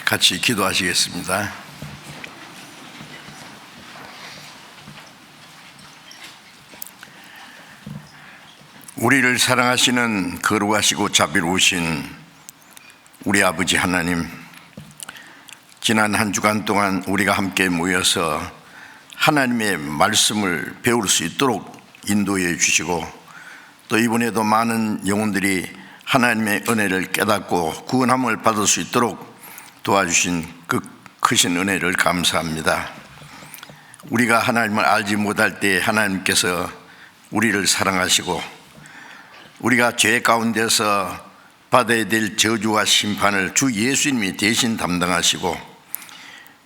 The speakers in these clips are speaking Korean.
같이 기도하시겠습니다. 우리를 사랑하시는 거룩하시고 자비로우신 우리 아버지 하나님, 지난 한 주간 동안 우리가 함께 모여서 하나님의 말씀을 배울 수 있도록 인도해 주시고, 또 이번에도 많은 영혼들이 하나님의 은혜를 깨닫고 구원함을 받을 수 있도록 도와주신 그 크신 은혜를 감사합니다. 우리가 하나님을 알지 못할 때 하나님께서 우리를 사랑하시고, 우리가 죄 가운데서 받아야 될 저주와 심판을 주 예수님이 대신 담당하시고,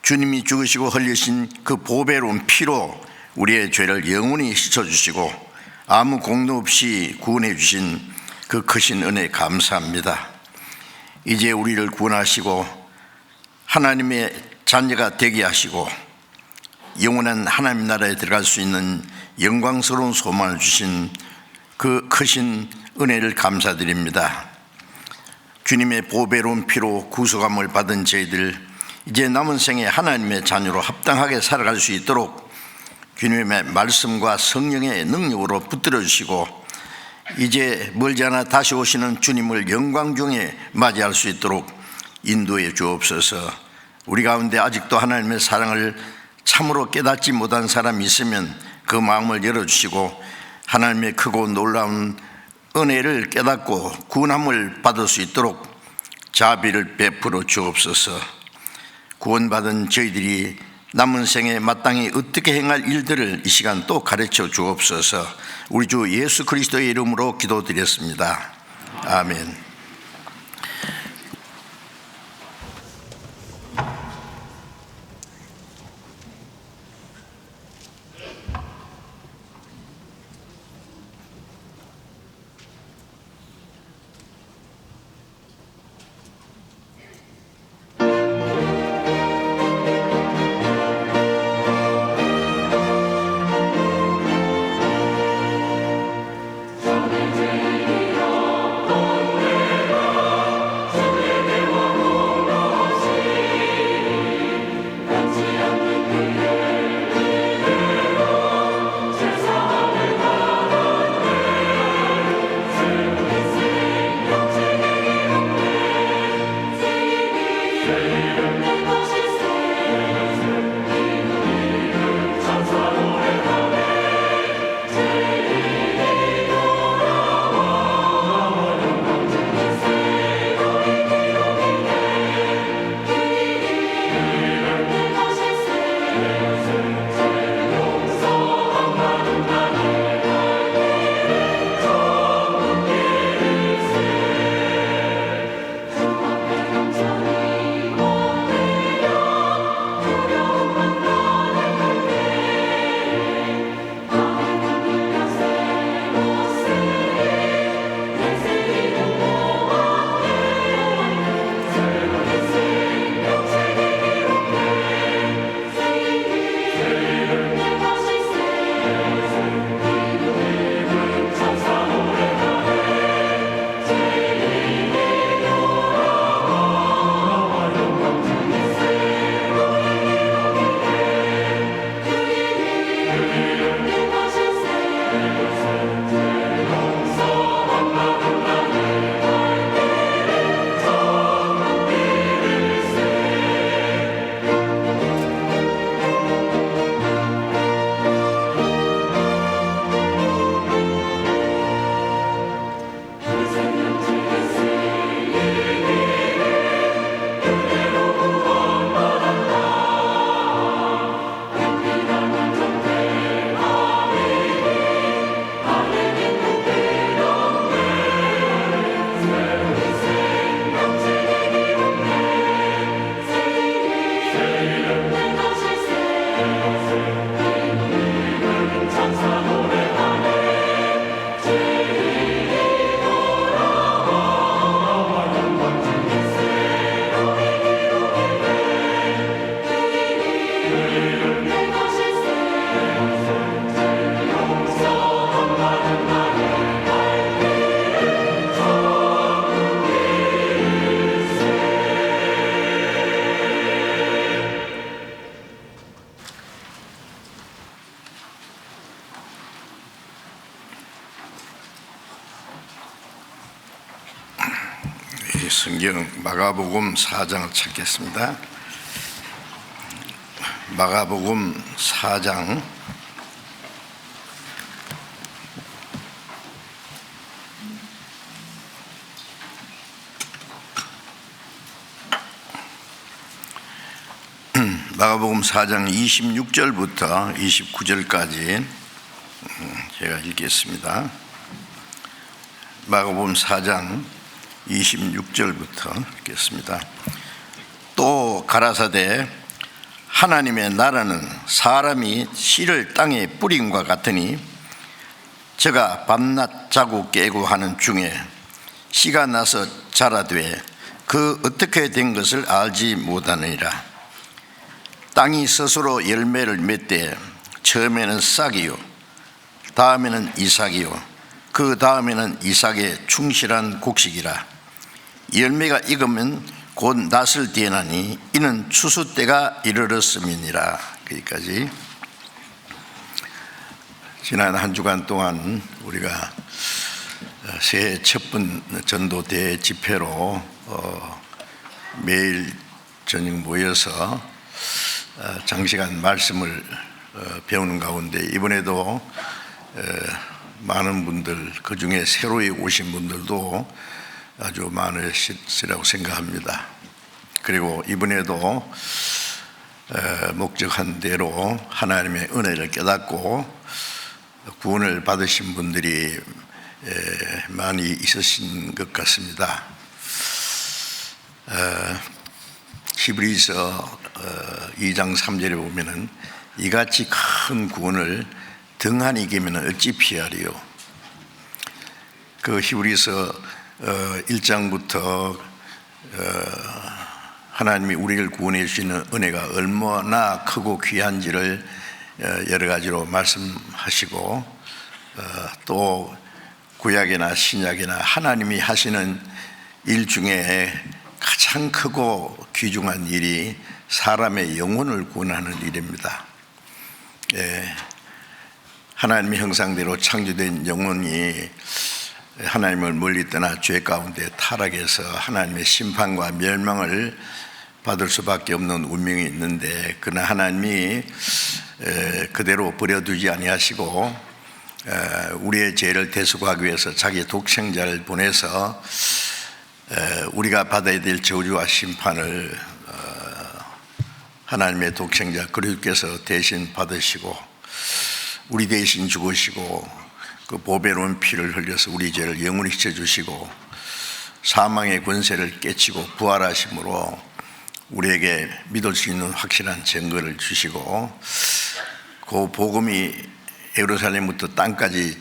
주님이 죽으시고 흘리신 그 보배로운 피로 우리의 죄를 영원히 씻어주시고 아무 공로 없이 구원해 주신 그 크신 은혜 감사합니다. 이제 우리를 구원하시고 하나님의 자녀가 되게 하시고 영원한 하나님 나라에 들어갈 수 있는 영광스러운 소망을 주신 그 크신 은혜를 감사드립니다. 주님의 보배로운 피로 구속함을 받은 저희들, 이제 남은 생에 하나님의 자녀로 합당하게 살아갈 수 있도록 주님의 말씀과 성령의 능력으로 붙들어 주시고, 이제 멀지 않아 다시 오시는 주님을 영광 중에 맞이할 수 있도록 인도해 주옵소서. 우리 가운데 아직도 하나님의 사랑을 참으로 깨닫지 못한 사람이 있으면 그 마음을 열어주시고 하나님의 크고 놀라운 은혜를 깨닫고 구원함을 받을 수 있도록 자비를 베풀어 주옵소서. 구원받은 저희들이 남은 생에 마땅히 어떻게 행할 일들을 이 시간 또 가르쳐 주옵소서. 우리 주 예수 그리스도의 이름으로 기도드렸습니다. 아멘. 성경 마가복음 4장을 찾겠습니다. 마가복음 4장 26절부터 29절까지 제가 읽겠습니다. 마가복음 4장 26절부터 읽겠습니다. 또 가라사대 하나님의 나라는 사람이 씨를 땅에 뿌림과 같으니 저가 밤낮 자고 깨고 하는 중에 씨가 나서 자라되 그 어떻게 된 것을 알지 못하느니라. 땅이 스스로 열매를 맺되 처음에는 싹이요 다음에는 이삭이요 그 다음에는 이삭의 충실한 곡식이라. 열매가 익으면 곧 낫을 띠나니 이는 추수 때가 이르렀음이니라. 여기까지. 지난 한 주간 동안 우리가 새해 첫번 전도대 집회로 매일 저녁 모여서 장시간 말씀을 배우는 가운데 이번에도 많은 분들, 그 중에 새로이 오신 분들도 아주 많으시라고 생각합니다. 그리고 이번에도 목적한 대로 하나님의 은혜를 깨닫고 구원을 받으신 분들이 많이 있으신 것 같습니다. 히브리서 2장 3절에 보면은 이같이 큰 구원을 등한히 이기면 어찌 피하리요. 그 히브리서 1장부터 하나님이 우리를 구원해 주시는 은혜가 얼마나 크고 귀한지를 여러 가지로 말씀하시고 또 구약이나 신약이나 하나님이 하시는 일 중에 가장 크고 귀중한 일이 사람의 영혼을 구원하는 일입니다. 하나님의 형상대로 창조된 영혼이 하나님을 멀리 떠나 죄 가운데 타락해서 하나님의 심판과 멸망을 받을 수밖에 없는 운명이 있는데, 그러나 하나님이 그대로 버려두지 아니하시고 우리의 죄를 대속하기 위해서 자기 독생자를 보내서 우리가 받아야 될 저주와 심판을 하나님의 독생자 그리스도께서 대신 받으시고 우리 대신 죽으시고 그 보배로운 피를 흘려서 우리 죄를 영원히 씻어주시고 사망의 권세를 깨치고 부활하심으로 우리에게 믿을 수 있는 확실한 증거를 주시고 그 복음이 예루살렘부터 땅까지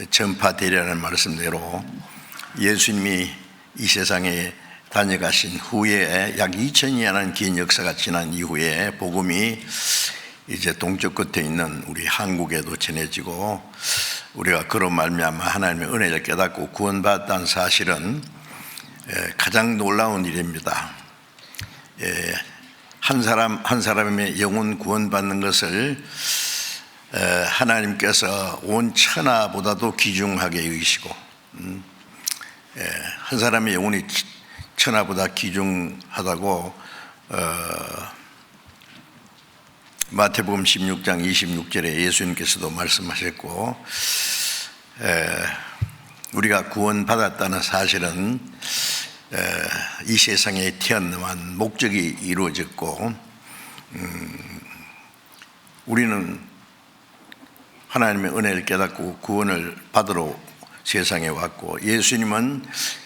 전파되리라는 말씀대로 예수님이 이 세상에 다녀가신 후에 약 2000년이라는 긴 역사가 지난 이후에 복음이 이제 동쪽 끝에 있는 우리 한국에도 전해지고 우리가 그로 말미암아 하나님의 은혜를 깨닫고 구원받았다는 사실은 가장 놀라운 일입니다. 한 사람의 영혼 구원받는 것을 하나님께서 온 천하보다도 귀중하게 여기시고 한 사람의 영혼이 천하보다 귀중하다고 마태복음 16장 26절에 예수님께서도 말씀하셨고, 우리가 구원받았다는 사실은 이 세상에 태어난 목적이 이루어졌고, 우리는 하나님의 은혜를 깨닫고 구원을 받으러 세상에 왔고, 예수님은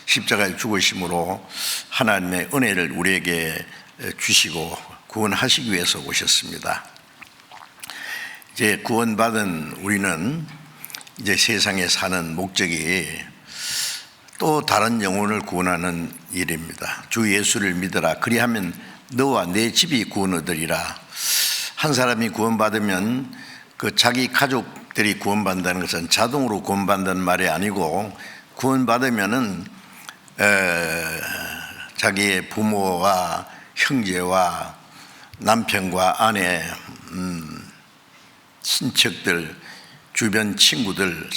십자가에 죽으심으로 하나님의 은혜를 우리에게 주시고 구원하시기 위해서 오셨습니다. 이제 구원받은 우리는 이제 세상에 사는 목적이 또 다른 영혼을 구원하는 일입니다. 주 예수를 믿어라. 그리하면 너와 내 집이 구원 얻으리라. 한 사람이 구원받으면 그 자기 가족들이 구원받는다는 것은 자동으로 구원받는다는 말이 아니고, 구원받으면은 자기의 부모와 형제와 남편과 아내, 친척들, 주변 친구들,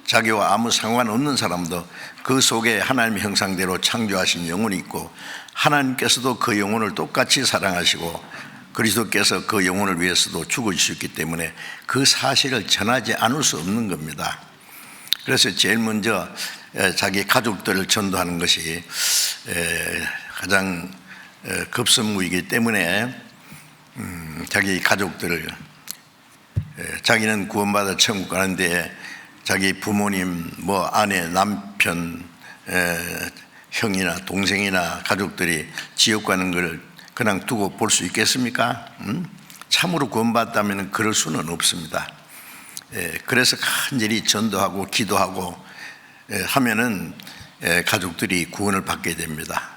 자기와 아무 상관없는 사람도 그 속에 하나님의 형상대로 창조하신 영혼이 있고 하나님께서도 그 영혼을 똑같이 사랑하시고 그리스도께서 그 영혼을 위해서도 죽으셨기 때문에 그 사실을 전하지 않을 수 없는 겁니다. 그래서 제일 먼저 자기 가족들을 전도하는 것이 가장 급선무이기 때문에 자기 가족들을, 자기는 구원받아 천국 가는데 자기 부모님, 아내, 남편, 형이나 동생이나 가족들이 지옥 가는 걸 그냥 두고 볼 수 있겠습니까? 참으로 구원받았다면 그럴 수는 없습니다. 그래서 간절히 전도하고 기도하고 하면은 가족들이 구원을 받게 됩니다.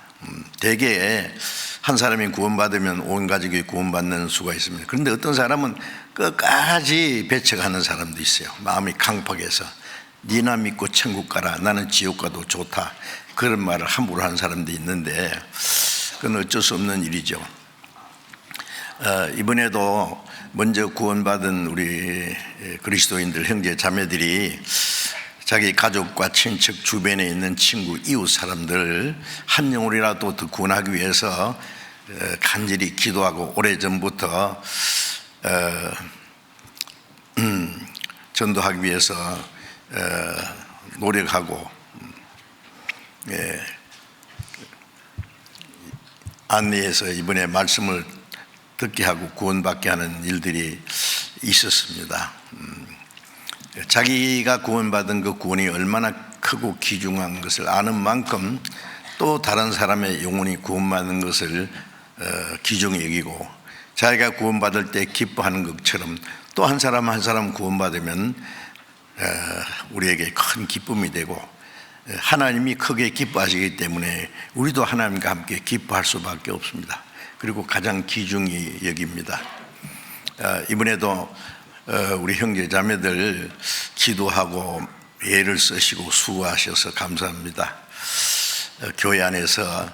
대개 한 사람이 구원받으면 온 가족이 구원받는 수가 있습니다. 그런데 어떤 사람은 끝까지 배척하는 사람도 있어요. 마음이 강팍해서 니나 믿고 천국 가라, 나는 지옥 가도 좋다, 그런 말을 함부로 하는 사람도 있는데 그건 어쩔 수 없는 일이죠. 이번에도 먼저 구원받은 우리 그리스도인들 형제 자매들이 자기 가족과 친척 주변에 있는 친구 이웃 사람들 한 영혼이라도 더 구원하기 위해서 간절히 기도하고 오래전부터 전도하기 위해서 노력하고 안내해서 이번에 말씀을 듣게 하고 구원받게 하는 일들이 있었습니다. 자기가 구원받은 그 구원이 얼마나 크고 귀중한 것을 아는 만큼 또 다른 사람의 영혼이 구원받는 것을 귀중히 여기고 자기가 구원받을 때 기뻐하는 것처럼 또 한 사람 한 사람 구원받으면 우리에게 큰 기쁨이 되고 하나님이 크게 기뻐하시기 때문에 우리도 하나님과 함께 기뻐할 수밖에 없습니다. 그리고 가장 귀중히 여깁니다. 이번에도 우리 형제 자매들 기도하고 애를 쓰시고 수고하셔서 감사합니다. 교회 안에서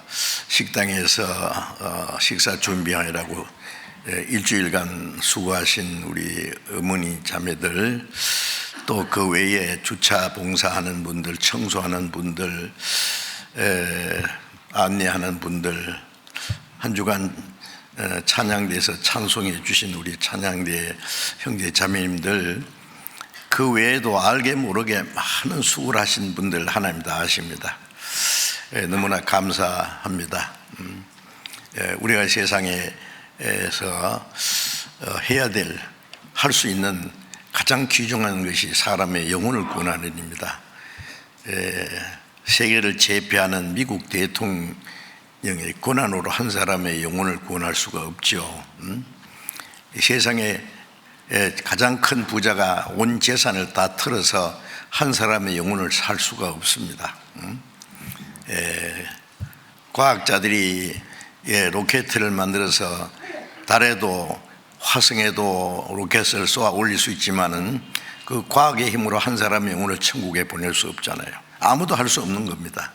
식당에서 식사 준비하느라고 일주일간 수고하신 우리 어머니 자매들, 또 그 외에 주차 봉사하는 분들, 청소하는 분들, 안내하는 분들, 한 주간 찬양대에서 찬송해 주신 우리 찬양대 형제 자매님들, 그 외에도 알게 모르게 많은 수고를 하신 분들 하나님 다 아십니다. 너무나 감사합니다. 우리가 세상에서 해야 될, 할 수 있는 가장 귀중한 것이 사람의 영혼을 구원하는 일입니다. 세계를 제패하는 미국 대통령의 권한으로 한 사람의 영혼을 구원할 수가 없죠. 세상에 가장 큰 부자가 온 재산을 다 털어서 한 사람의 영혼을 살 수가 없습니다. 과학자들이 로켓을 만들어서 달에도 화성에도 로켓을 쏘아 올릴 수 있지만은 그 과학의 힘으로 한 사람의 영혼을 천국에 보낼 수 없잖아요. 아무도 할 수 없는 겁니다.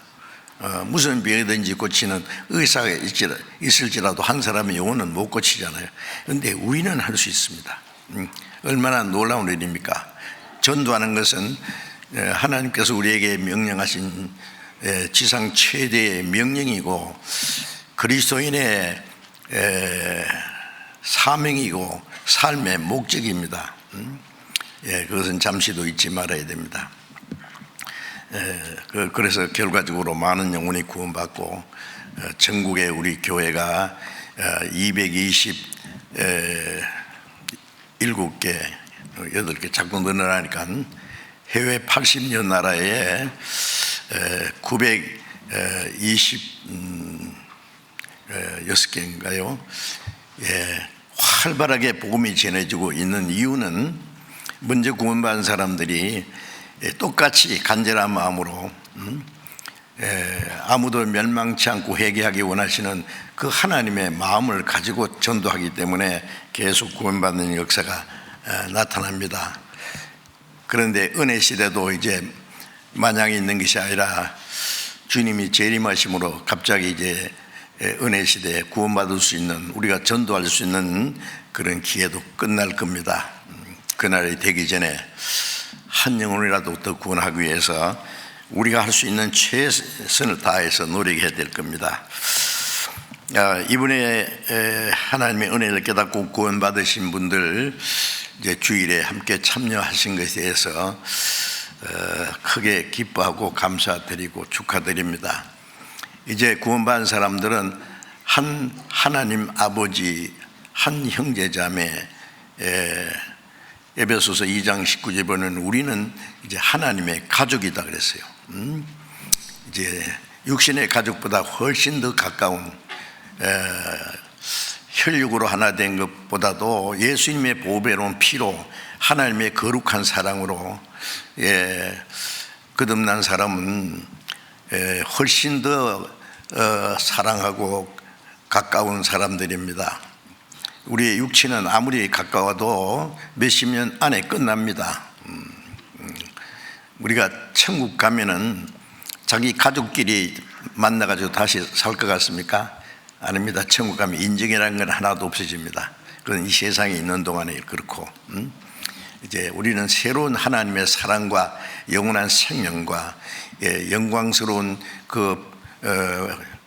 무슨 병이든지 고치는 의사가 있을지라도 한 사람의 영혼은 못 고치잖아요. 그런데 우리는 할 수 있습니다. 얼마나 놀라운 일입니까? 전도하는 것은 하나님께서 우리에게 명령하신 지상 최대의 명령이고 그리스도인의 사명이고 삶의 목적입니다. 그것은 잠시도 잊지 말아야 됩니다. 그래서 결과적으로 많은 영혼이 구원받고 전국에 우리 교회가 227개, 8개 자꾸 늘어나니까 해외 80여 나라에 926개인가요? 활발하게 복음이 전해지고 있는 이유는 먼저 구원받은 사람들이 똑같이 간절한 마음으로 아무도 멸망치 않고 회개하기 원하시는 그 하나님의 마음을 가지고 전도하기 때문에 계속 구원받는 역사가 나타납니다. 그런데 은혜 시대도 이제 마냥 있는 것이 아니라 주님이 재림하심으로 갑자기 이제 은혜 시대에 구원받을 수 있는, 우리가 전도할 수 있는 그런 기회도 끝날 겁니다. 그날이 되기 전에 한 영혼이라도 더 구원하기 위해서 우리가 할 수 있는 최선을 다해서 노력해야 될 겁니다. 이번에 하나님의 은혜를 깨닫고 구원받으신 분들 이제 주일에 함께 참여하신 것에 대해서 크게 기뻐하고 감사드리고 축하드립니다. 이제 구원받은 사람들은 한 하나님 아버지, 한 형제자매, 에베소서 2장 19절에 보면 우리는 이제 하나님의 가족이다 그랬어요. 이제 육신의 가족보다 훨씬 더 가까운 혈육으로 하나 된 것보다도 예수님의 보배로운 피로 하나님의 거룩한 사랑으로 거듭난 사람은 훨씬 더 사랑하고 가까운 사람들입니다. 우리의 육체는 아무리 가까워도 몇십 년 안에 끝납니다. 우리가 천국 가면은 자기 가족끼리 만나가지고 다시 살 것 같습니까? 아닙니다. 천국 가면 인정이라는 건 하나도 없어집니다. 그건 이 세상에 있는 동안에 그렇고, 이제 우리는 새로운 하나님의 사랑과 영원한 생명과 영광스러운 그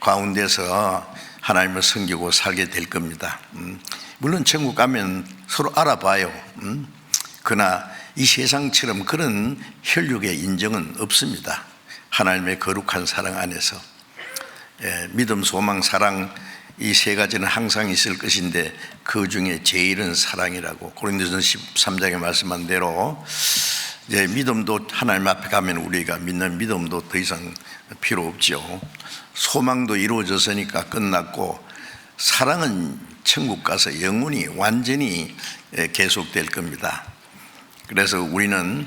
가운데서 하나님을 섬기고 살게 될 겁니다. 물론 천국 가면 서로 알아봐요. 그러나 이 세상처럼 그런 혈육의 인정은 없습니다. 하나님의 거룩한 사랑 안에서 믿음, 소망, 사랑 이 세 가지는 항상 있을 것인데 그 중에 제일은 사랑이라고 고린도전서 13장에 말씀한 대로 이제 믿음도 하나님 앞에 가면 우리가 믿는 믿음도 더 이상 필요 없죠. 소망도 이루어졌으니까 끝났고 사랑은 천국 가서 영원히 완전히 계속될 겁니다. 그래서 우리는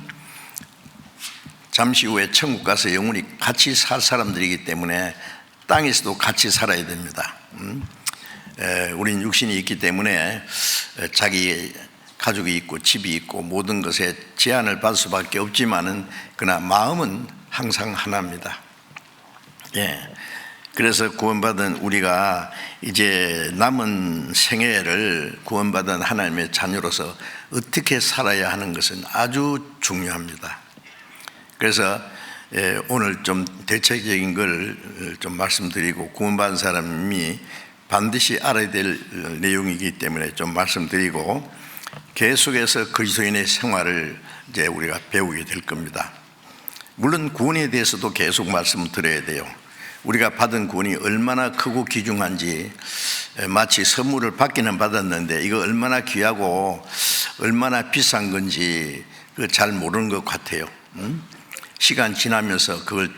잠시 후에 천국 가서 영원히 같이 살 사람들이기 때문에 땅에서도 같이 살아야 됩니다. 우린 육신이 있기 때문에 자기 가족이 있고 집이 있고 모든 것에 제한을 받을 수밖에 없지만은 그러나 마음은 항상 하나입니다. 그래서 구원받은 우리가 이제 남은 생애를 구원받은 하나님의 자녀로서 어떻게 살아야 하는 것은 아주 중요합니다. 그래서 오늘 좀 대체적인 걸 좀 말씀드리고 구원받은 사람이 반드시 알아야 될 내용이기 때문에 좀 말씀드리고 계속해서 그리스도인의 생활을 이제 우리가 배우게 될 겁니다. 물론 구원에 대해서도 계속 말씀드려야 돼요. 우리가 받은 구원이 얼마나 크고 귀중한지 마치 선물을 받기는 받았는데 이거 얼마나 귀하고 얼마나 비싼 건지 잘 모르는 것 같아요. 시간 지나면서 그걸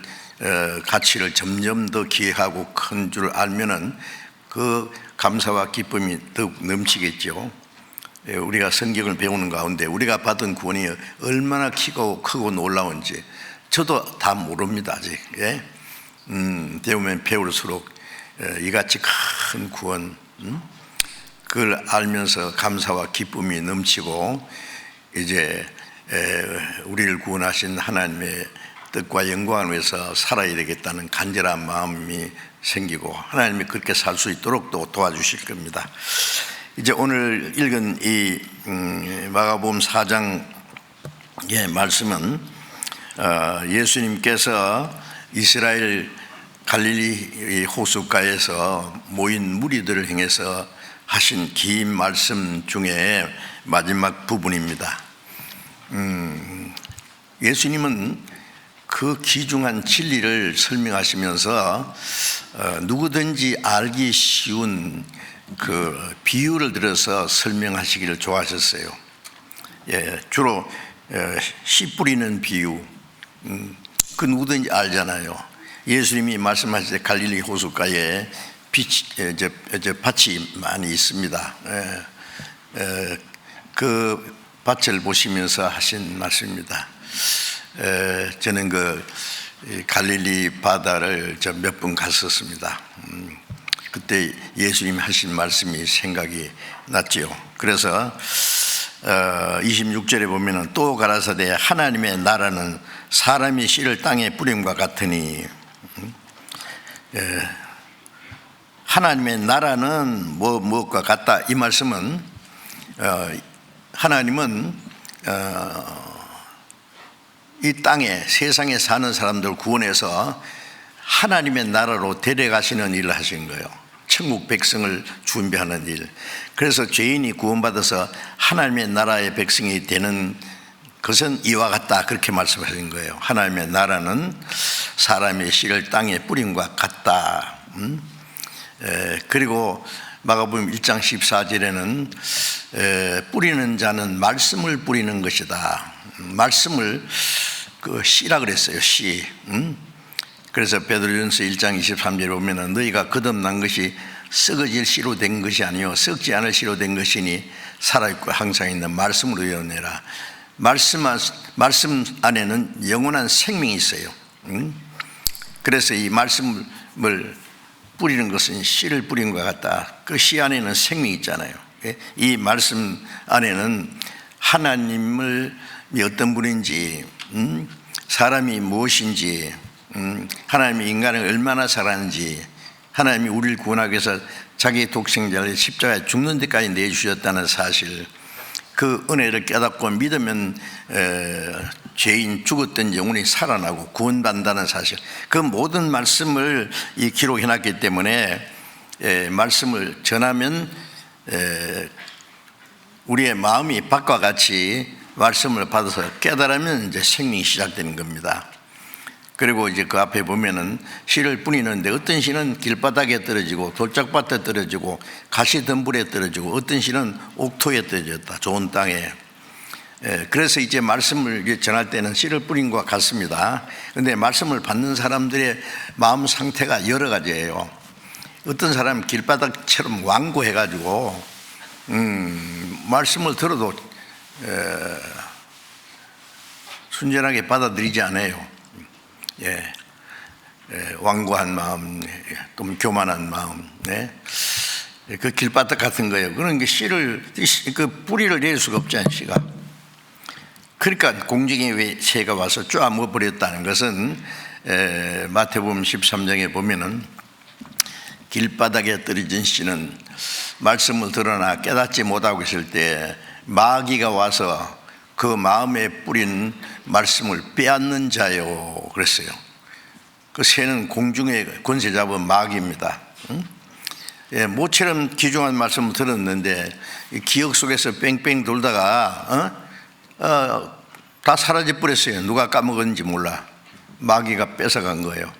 가치를 점점 더 기억하고 큰 줄 알면은 그 감사와 기쁨이 더욱 넘치겠죠. 우리가 성경을 배우는 가운데 우리가 받은 구원이 얼마나 크고 놀라운지 저도 다 모릅니다 아직. 배우면 배울수록 이같이 큰 구원 그걸 알면서 감사와 기쁨이 넘치고 이제 우리를 구원하신 하나님의 뜻과 영광을 위해서 살아야 되겠다는 간절한 마음이 생기고 하나님이 그렇게 살 수 있도록 또 도와주실 겁니다. 이제 오늘 읽은 이 마가복음 4장의 말씀은 예수님께서 이스라엘 갈릴리 호숫가에서 모인 무리들을 향해서 하신 긴 말씀 중에 마지막 부분입니다. 예수님은 그 귀중한 진리를 설명하시면서 누구든지 알기 쉬운 그 비유를 들어서 설명하시기를 좋아하셨어요. 주로 씨 뿌리는 비유, 그 누구든지 알잖아요. 예수님이 말씀하실 때 갈릴리 호숫가에 밭이 많이 있습니다. 그 밭을 보시면서 하신 말씀입니다. 저는 그 갈릴리 바다를 몇 번 갔었습니다. 그때 예수님이 하신 말씀이 생각이 났지요. 그래서 26절에 보면은 또 가라사대 하나님의 나라는 사람이 씨를 땅에 뿌림과 같으니 하나님의 나라는 무엇과 같다. 이 말씀은 하나님은 이 땅에 세상에 사는 사람들 구원해서 하나님의 나라로 데려가시는 일을 하신 거예요. 천국 백성을 준비하는 일. 그래서 죄인이 구원받아서 하나님의 나라의 백성이 되는 것은 이와 같다, 그렇게 말씀하신 거예요. 하나님의 나라는 사람의 씨를 땅에 뿌린 것 같다. 그리고 마가복음 1장 14절에는 뿌리는 자는 말씀을 뿌리는 것이다. 말씀을 그 씨라 그랬어요. 씨. 그래서 베드로전서 1장 23절에 보면은 너희가 거듭난 것이 썩어질 씨로 된 것이 아니요 썩지 않을 씨로 된 것이니 살아있고 항상 있는 말씀으로 이어내라. 말씀 안에는 영원한 생명이 있어요. 그래서 이 말씀을 뿌리는 것은 씨를 뿌린 것 같다. 그 씨 안에는 생명이 있잖아요. 이 말씀 안에는 하나님을 어떤 분인지, 사람이 무엇인지, 하나님이 인간을 얼마나 사랑하는지, 하나님이 우리를 구원하기 위해서 자기 독생자를 십자가에 죽는 데까지 내주셨다는 사실, 그 은혜를 깨닫고 믿으면 죄인 죽었던 영혼이 살아나고 구원받는다는 사실, 그 모든 말씀을 이 기록해놨기 때문에 말씀을 전하면 우리의 마음이 밖과 같이 말씀을 받아서 깨달으면 이제 생명이 시작되는 겁니다. 그리고 이제 그 앞에 보면은 씨를 뿌리는데 어떤 씨는 길바닥에 떨어지고 돌짝밭에 떨어지고 가시덤불에 떨어지고 어떤 씨는 옥토에 떨어졌다. 좋은 땅에. 그래서 이제 말씀을 전할 때는 씨를 뿌린 것과 같습니다. 그런데 말씀을 받는 사람들의 마음 상태가 여러 가지예요. 어떤 사람은 길바닥처럼 완고해가지고 말씀을 들어도 순전하게 받아들이지 않아요. 완고한 마음, 좀 교만한 마음, 그 길바닥 같은 거예요. 그런 게 씨를, 그 뿌리를 낼 수가 없잖아요, 씨가. 그러니까 공중의 새가 와서 쪼아먹어 버렸다는 것은 마태복음 13장에 보면은 길바닥에 떨어진 씨는 말씀을 들으나 깨닫지 못하고 있을 때 마귀가 와서 그 마음에 뿌린 말씀을 빼앗는 자요 그랬어요. 그 새는 공중의 권세 잡은 마귀입니다. 모처럼 귀중한 말씀을 들었는데 기억 속에서 뺑뺑 돌다가 다 사라져 버렸어요. 누가 까먹었는지 몰라. 마귀가 뺏어간 거예요.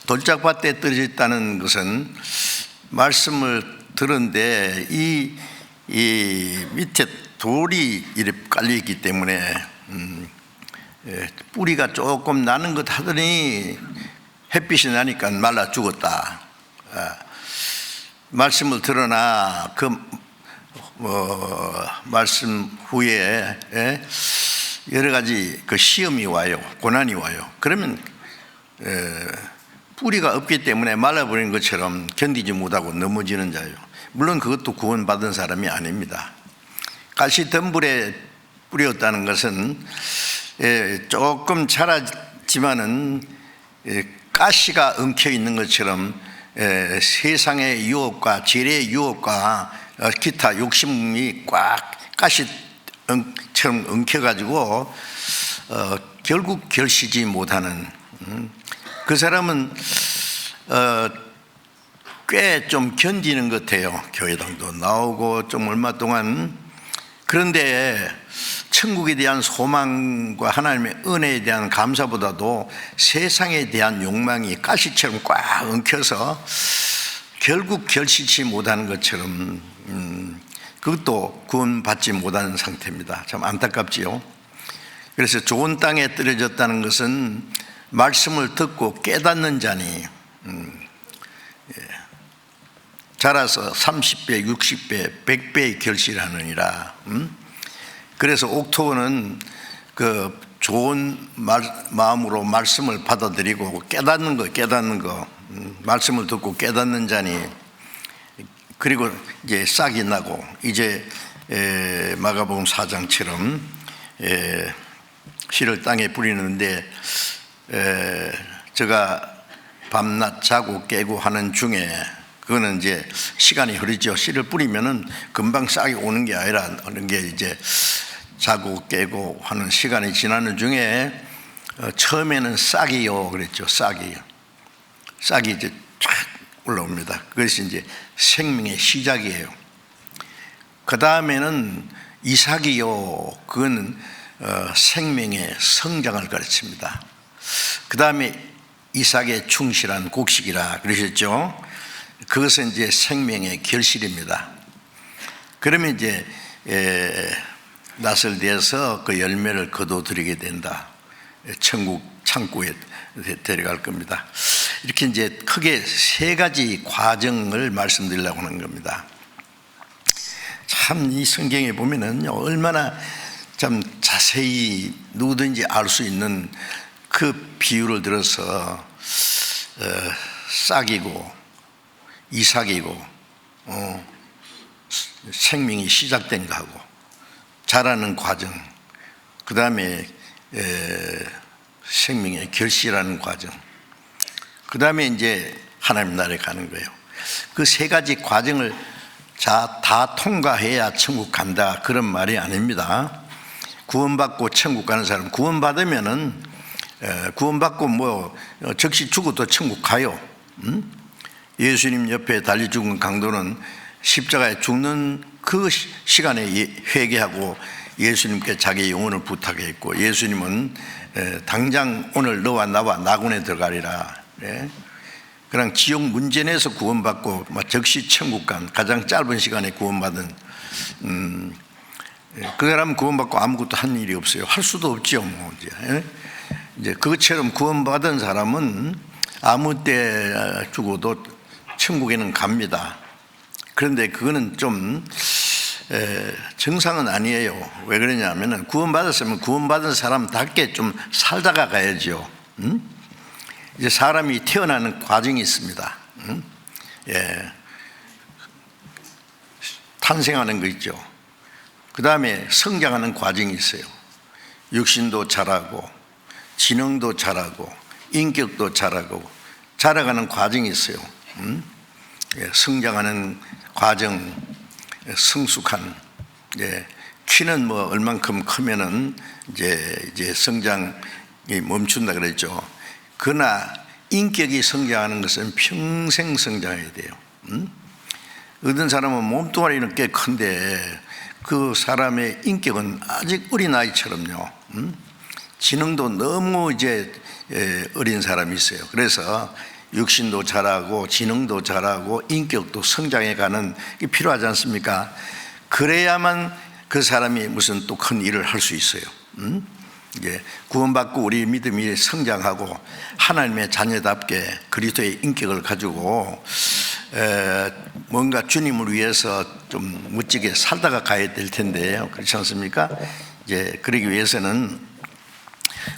돌짝밭에 떨어졌다는 것은 말씀을 들었는데 이 밑에 돌이 이렇게 깔려있기 때문에 뿌리가 조금 나는 것 하더니 햇빛이 나니까 말라 죽었다. 말씀을 들으나 그 말씀 후에 여러 가지 그 시험이 와요. 고난이 와요. 그러면 뿌리가 없기 때문에 말라버린 것처럼 견디지 못하고 넘어지는 자예요. 물론 그것도 구원받은 사람이 아닙니다. 가시덤불에 뿌렸다는 것은 조금 자라지만은 가시가 엉켜 있는 것처럼 세상의 유혹과 재래의 유혹과 기타 욕심이 꽉 가시처럼 엉켜가지고 결국 결시지 못하는 그 사람은 꽤 좀 견디는 것 같아요. 교회당도 나오고 좀 얼마 동안. 그런데 천국에 대한 소망과 하나님의 은혜에 대한 감사보다도 세상에 대한 욕망이 가시처럼 꽉 엉켜서 결국 결시치 못하는 것처럼 그것도 구원받지 못하는 상태입니다. 참 안타깝지요. 그래서 좋은 땅에 떨어졌다는 것은 말씀을 듣고 깨닫는 자니 자라서 30배, 60배, 100배의 결실하느니라. 그래서 옥토는 그 좋은 마음으로 말씀을 받아들이고 깨닫는 거, 말씀을 듣고 깨닫는 자니, 그리고 이제 싹이 나고 이제 마가복음 4장처럼 씨를 땅에 뿌리는데 제가 밤낮 자고 깨고 하는 중에 그거는 이제 시간이 흐르죠. 씨를 뿌리면은 금방 싹이 오는 게 아니라 하는 게 이제 자고 깨고 하는 시간이 지나는 중에 처음에는 싹이요 그랬죠. 싹이 이제 쫙 올라옵니다. 그것이 이제 생명의 시작이에요. 그 다음에는 이삭이요, 그건 생명의 성장을 가르칩니다. 그 다음에 이삭의 충실한 곡식이라 그러셨죠. 그것은 이제 생명의 결실입니다. 그러면 이제 낯을 대어서 그 열매를 거둬들이게 된다. 천국 창고에 데려갈 겁니다. 이렇게 이제 크게 세 가지 과정을 말씀드리려고 하는 겁니다. 참 이 성경에 보면은 얼마나 참 자세히 누구든지 알 수 있는 그 비유를 들어서 싹이고 이삭이고 생명이 시작된 거하고 자라는 과정, 그 다음에 생명의 결실하는 과정, 그 다음에 이제 하나님 나라에 가는 거예요. 그 세 가지 과정을 다 통과해야 천국 간다 그런 말이 아닙니다. 구원받고 천국 가는 사람, 구원받으면은 구원받고 뭐 즉시 죽어도 천국 가요. 예수님 옆에 달리 죽은 강도는 십자가에 죽는 그 시간에 회개하고 예수님께 자기 영혼을 부탁했고, 예수님은 당장 오늘 너와 나와 낙원에 들어가리라. 그냥 지옥 문제 내서 구원받고 즉시 천국 간 가장 짧은 시간에 구원받은 그 사람 구원받고 아무것도 한 일이 없어요. 할 수도 없죠. 뭐 이제 그것처럼 구원받은 사람은 아무 때 죽어도 천국에는 갑니다. 그런데 그거는 좀 정상은 아니에요. 왜 그러냐면은 구원받았으면 구원받은 사람답게 좀 살다가 가야죠. 이제 사람이 태어나는 과정이 있습니다. 탄생하는 거 있죠. 그 다음에 성장하는 과정이 있어요. 육신도 자라고 지능도 자라고 인격도 자라고 자라가는 과정이 있어요. 성장하는 과정, 성숙한, 키는 뭐 얼만큼 크면은 이제 성장이 멈춘다 그랬죠. 그러나 인격이 성장하는 것은 평생 성장해야 돼요. 어떤 사람은 몸뚱아리는 꽤 큰데 그 사람의 인격은 아직 어린아이처럼요. 지능도 너무 이제 어린 사람이 있어요. 그래서 육신도 자라고 지능도 자라고 인격도 성장해가는 게 필요하지 않습니까? 그래야만 그 사람이 무슨 또 큰 일을 할 수 있어요. 이제 구원받고 우리 믿음이 성장하고 하나님의 자녀답게 그리스도의 인격을 가지고 뭔가 주님을 위해서 좀 멋지게 살다가 가야 될 텐데요. 그렇지 않습니까? 이제 그러기 위해서는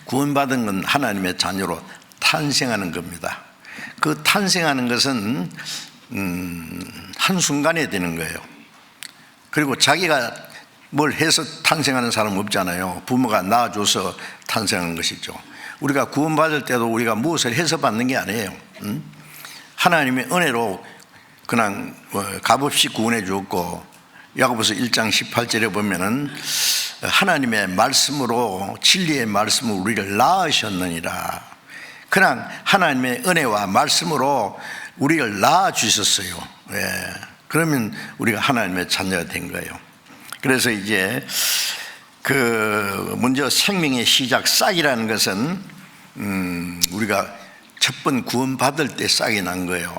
구원받은 건 하나님의 자녀로 탄생하는 겁니다. 그 탄생하는 것은 한순간에 되는 거예요. 그리고 자기가 뭘 해서 탄생하는 사람 없잖아요. 부모가 낳아줘서 탄생하는 것이죠. 우리가 구원받을 때도 우리가 무엇을 해서 받는 게 아니에요. 하나님의 은혜로 그냥 값없이 구원해 주었고, 야고보서 1장 18절에 보면은 하나님의 말씀으로 진리의 말씀으로 우리를 낳으셨느니라. 그냥 하나님의 은혜와 말씀으로 우리를 낳아 주셨어요. 그러면 우리가 하나님의 자녀가 된 거예요. 그래서 이제 먼저 생명의 시작 싹이라는 것은 우리가 첫 번 구원받을 때 싹이 난 거예요.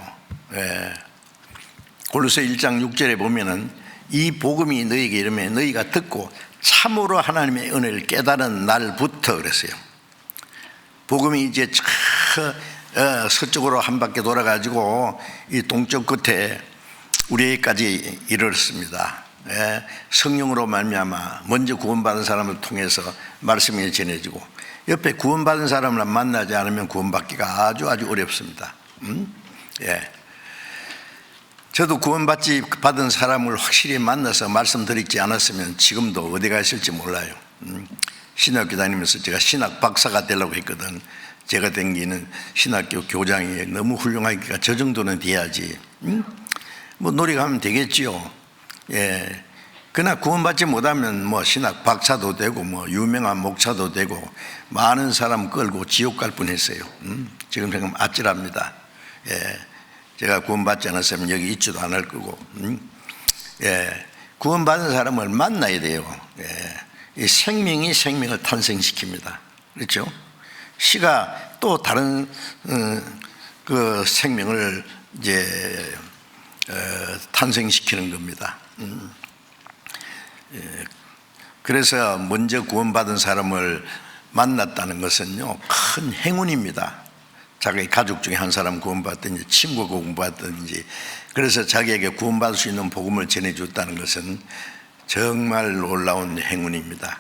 골로새 1장 6절에 보면은 이 복음이 너희에게 이르면 너희가 듣고 참으로 하나님의 은혜를 깨달은 날부터 그랬어요. 복음이 이제 서쪽으로 한 바퀴 돌아가지고 이 동쪽 끝에 우리에게까지 이르렀습니다. 성령으로 말미암아 먼저 구원받은 사람을 통해서 말씀이 전해지고, 옆에 구원받은 사람을 만나지 않으면 구원받기가 아주 어렵습니다. 저도 받은 사람을 확실히 만나서 말씀드리지 않았으면 지금도 어디 가 있을지 몰라요. 신학교 다니면서 제가 신학 박사가 되려고 했거든. 제가 댕기는 신학교 교장이 너무 훌륭하니까 저 정도는 돼야지. 뭐 노력하면 되겠지요. 그러나 구원받지 못하면 뭐 신학 박사도 되고 뭐 유명한 목사도 되고 많은 사람 끌고 지옥 갈 뻔했어요. 지금 생각하면 아찔합니다. 예, 제가 구원받지 않았으면 여기 있지도 않을 거고. 예, 구원받은 사람을 만나야 돼요. 예, 이 생명이 생명을 탄생시킵니다. 그렇죠? 시가 또 다른 그 생명을 이제 탄생시키는 겁니다. 그래서 먼저 구원받은 사람을 만났다는 것은요, 큰 행운입니다. 자기 가족 중에 한 사람 구원받든지 친구가 구원받든지, 그래서 자기에게 구원받을 수 있는 복음을 전해줬다는 것은 정말 놀라운 행운입니다.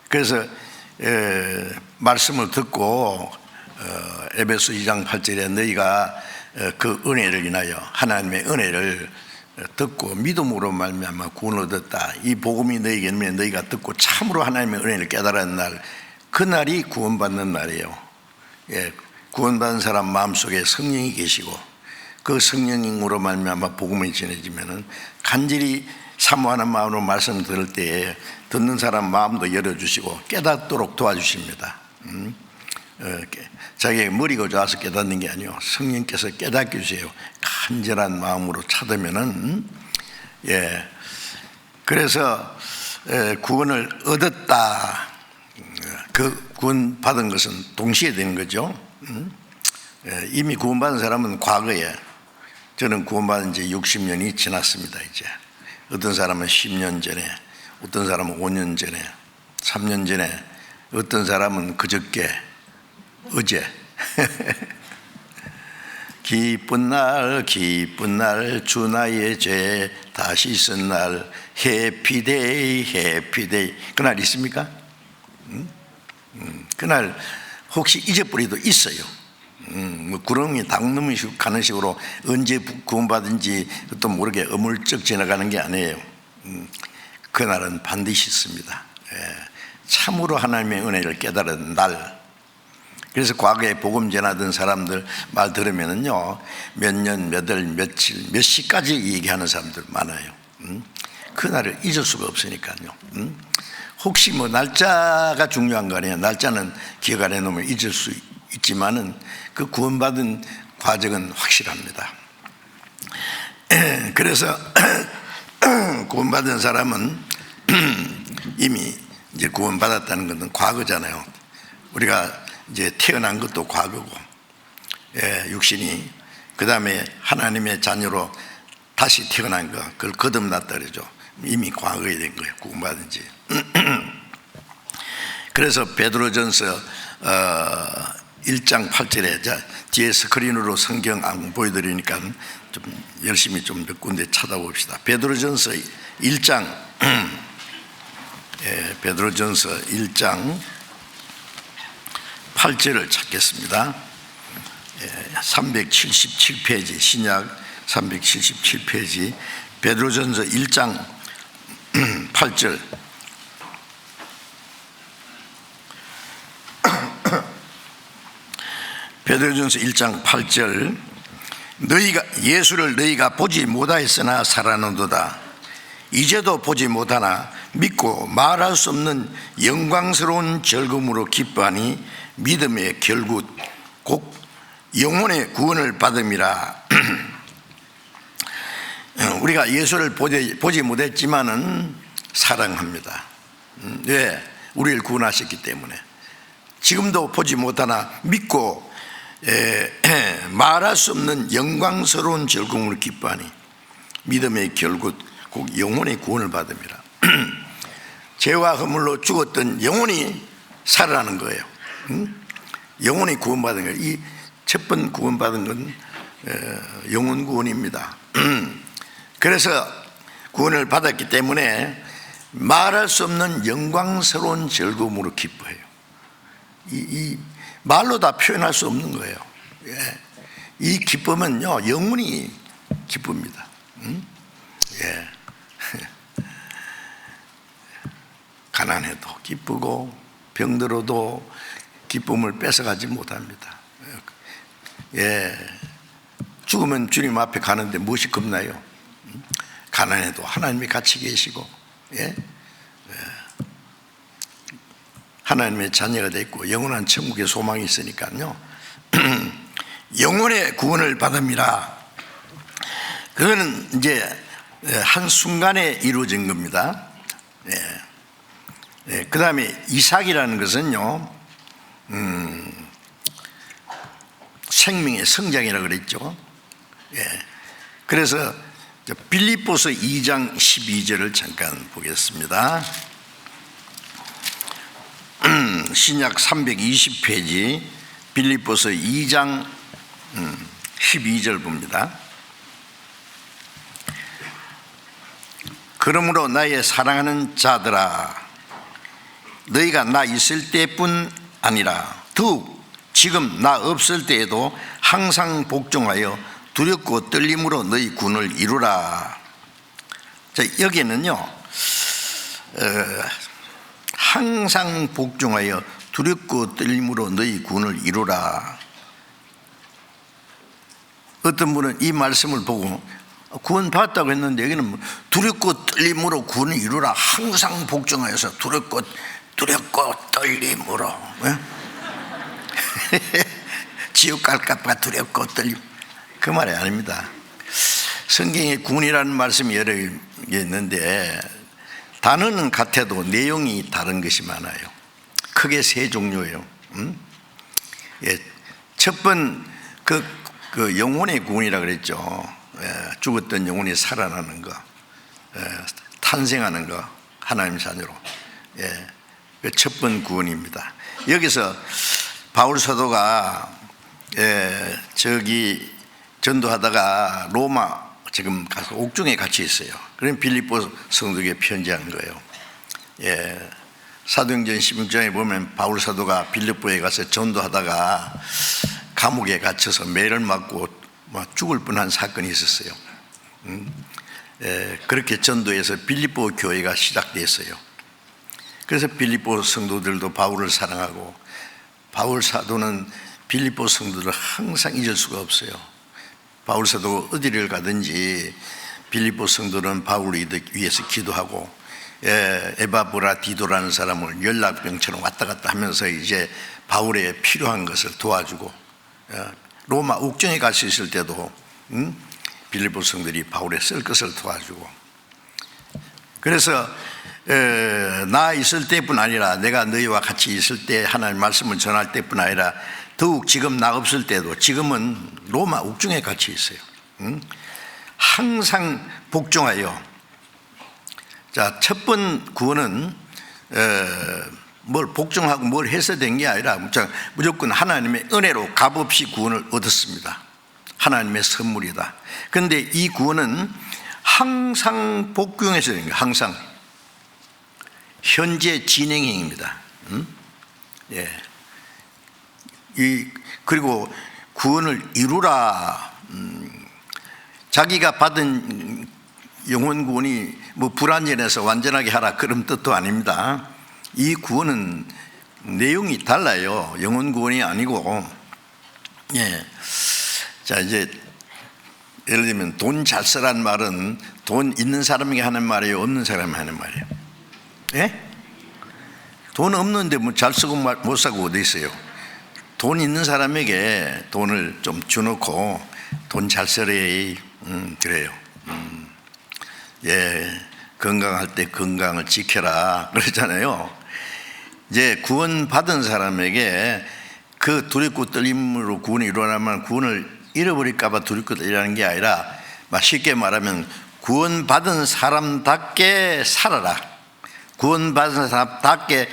그래서 말씀을 듣고 에베소 2장 8절에 너희가 그 은혜를 인하여 하나님의 은혜를 듣고 믿음으로 말미암아 구원을 얻었다. 이 복음이 너희에게 있으면 너희가 듣고 참으로 하나님의 은혜를 깨달은 날, 그날이 구원받는 날이에요. 예, 구원받은 사람 마음속에 성령이 계시고 그 성령으로 말미암아 복음이 전해지면은 간절히 사모하는 마음으로 말씀 들을 때에 듣는 사람 마음도 열어주시고 깨닫도록 도와주십니다. 자기의 머리가 좋아서 깨닫는 게 아니요, 성령께서 깨닫게 해주세요. 간절한 마음으로 찾으면은. 예, 그래서 구원을 얻었다. 그 구원 받은 것은 동시에 되는 거죠. 이미 구원받은 사람은 과거에, 저는 구원받은 지 60년이 지났습니다. 이제 어떤 사람은 10년 전에, 어떤 사람은 5년 전에, 3년 전에, 어떤 사람은 그저께, 어제. 기쁜 날 기쁜 날 주 나의 죄 다시 쓴 날 해피데이 해피데이, 그날 있습니까? 그날 혹시 잊어버리도 있어요. 뭐 구렁이 닭놈이 가는 식으로 언제 구원받은지 또 모르게 어물쩍 지나가는 게 아니에요. 그날은 반드시 있습니다. 예, 참으로 하나님의 은혜를 깨달은 날. 그래서 과거에 복음 전하던 사람들 말 들으면은요, 몇 년, 몇 월, 며칠, 몇 시까지 얘기하는 사람들 많아요. 그날을 잊을 수가 없으니까요. 혹시 뭐 날짜가 중요한 거 아니에요. 날짜는 기억 안 해놓으면 잊을 수 있지만은 그 구원받은 과정은 확실합니다. 그래서 구원받은 사람은 이미 이제 구원받았다는 것은 과거잖아요. 우리가 이제 태어난 것도 과거고, 예, 육신이, 그 다음에 하나님의 자녀로 다시 태어난 거, 그걸 거듭났다 그러죠. 이미 과거에 된 거예요, 구원받은 지. 그래서 베드로전서 1장 8절에, 자, 뒤에 스크린으로 성경 안 보여드리니까 좀 열심히 좀 몇 군데 찾아봅시다. 베드로전서 1장, 예, 베드로전서 1장 8절을 찾겠습니다. 377페이지, 신약 377페이지, 베드로전서 1장 8절. 베드로전서 1장 8절. 예수를 너희가 보지 못하였으나 살아는도다. 이제도 보지 못하나 믿고 말할 수 없는 영광스러운 즐거움으로 기뻐하니 믿음의 결국 곧 영혼의 구원을 받음이라. 우리가 예수를 보지 못했지만은 사랑합니다. 왜? 우리를 구원하셨기 때문에. 지금도 보지 못하나 믿고 말할 수 없는 영광스러운 즐거움을 기뻐하니 믿음의 결국 곧 영혼의 구원을 받음이라. 죄와 허물로 죽었던 영혼이 살아나는 거예요. 영혼이 구원받은 거예요. 이 첫 번 구원받은 건 영혼 구원입니다. 그래서 구원을 받았기 때문에 말할 수 없는 영광스러운 즐거움으로 기뻐해요. 이 말로 다 표현할 수 없는 거예요. 예. 이 기쁨은요, 영혼이 기쁩니다. 예. 가난해도 기쁘고 병들어도 기쁨을 뺏어가지 못합니다. 예. 죽으면 주님 앞에 가는데 무엇이 겁나요? 가난해도 하나님이 같이 계시고, 예? 하나님의 자녀가 됐고 영원한 천국의 소망이 있으니까요. 영혼의 구원을 받습니다. 그거는 이제 한순간에 이루어진 겁니다. 그 다음에 이삭이라는 것은요, 생명의 성장이라고 그랬죠. 그래서 빌립보서 2장 12절을 잠깐 보겠습니다. 신약 320페이지 빌립보서 2장 12절 봅니다. 그러므로 나의 사랑하는 자들아, 너희가 나 있을 때뿐 아니라 더욱 지금 나 없을 때에도 항상 복종하여 두렵고 떨림으로 너희 군을 이루라. 자, 여기는요, 항상 복종하여 두렵고 떨림으로 너희 군을 이루라. 어떤 분은 이 말씀을 보고 구원 받았다고 했는데 여기는 두렵고 떨림으로 군을 이루라. 항상 복종하여서 두렵고 떨림으로, 지옥 갈까봐 두렵고 떨림, 그 말이 아닙니다. 성경에 군이라는 말씀이 여러 개 있는데 단어는 같아도 내용이 다른 것이 많아요. 크게 세 종류예요. 첫 번 그 영혼의 구원이라 그랬죠. 죽었던 영혼이 살아나는 거, 탄생하는 거, 하나님 자녀로. 첫 번 구원입니다. 여기서 바울 사도가 저기 전도하다가 로마 지금 가서 옥중에 같이 있어요. 그럼 빌립보 성도에게 편지한 거예요. 사도행전 16장에 보면 바울 사도가 빌립보에 가서 전도하다가 감옥에 갇혀서 매를 맞고 죽을 뻔한 사건이 있었어요. 그렇게 전도해서 빌립보 교회가 시작됐어요. 그래서 빌립보 성도들도 바울을 사랑하고 바울 사도는 빌립보 성도들을 항상 잊을 수가 없어요. 바울 사도가 어디를 가든지 빌립보 성도는 바울을 위해서 기도하고, 에바브라디도라는 사람을 연락병처럼 왔다 갔다 하면서 이제 바울의 필요한 것을 도와주고, 로마 옥중에 갈 수 있을 때도 빌립보 성도들이 바울의 쓸 것을 도와주고, 그래서 나 있을 때뿐 아니라 내가 너희와 같이 있을 때 하나님 말씀을 전할 때뿐 아니라 더욱 지금 나 없을 때도, 지금은 로마 옥중에 같이 있어요. 항상 복종하여. 자, 첫 번 구원은 뭘 복종하고 뭘 해서 된 게 아니라 무조건 하나님의 은혜로 값없이 구원을 얻었습니다. 하나님의 선물이다. 그런데 이 구원은 항상 복종해서 된 거예요. 항상. 현재 진행형입니다. 그리고 구원을 이루라. 자기가 받은 영혼 구원이 불완전해서 완전하게 하라, 그런 뜻도 아닙니다. 이 구원은 내용이 달라요. 영혼 구원이 아니고, 자, 이제 예를 들면 돈 잘 쓰란 말은 돈 있는 사람에게 하는 말이에요, 없는 사람이 하는 말이에요? 돈 없는데 잘 쓰고 못 사고 어디 있어요? 돈 있는 사람에게 돈을 좀 주놓고 돈 잘 쓰래, 그래요. 건강할 때 건강을 지켜라 그러잖아요. 이제 구원 받은 사람에게 그 두렵고 떨림으로 구원이 일어나면 구원을 잃어버릴까봐 두렵고 떨리는 게 아니라, 쉽게 말하면 구원 받은 사람답게 살아라, 구원 받은 사람답게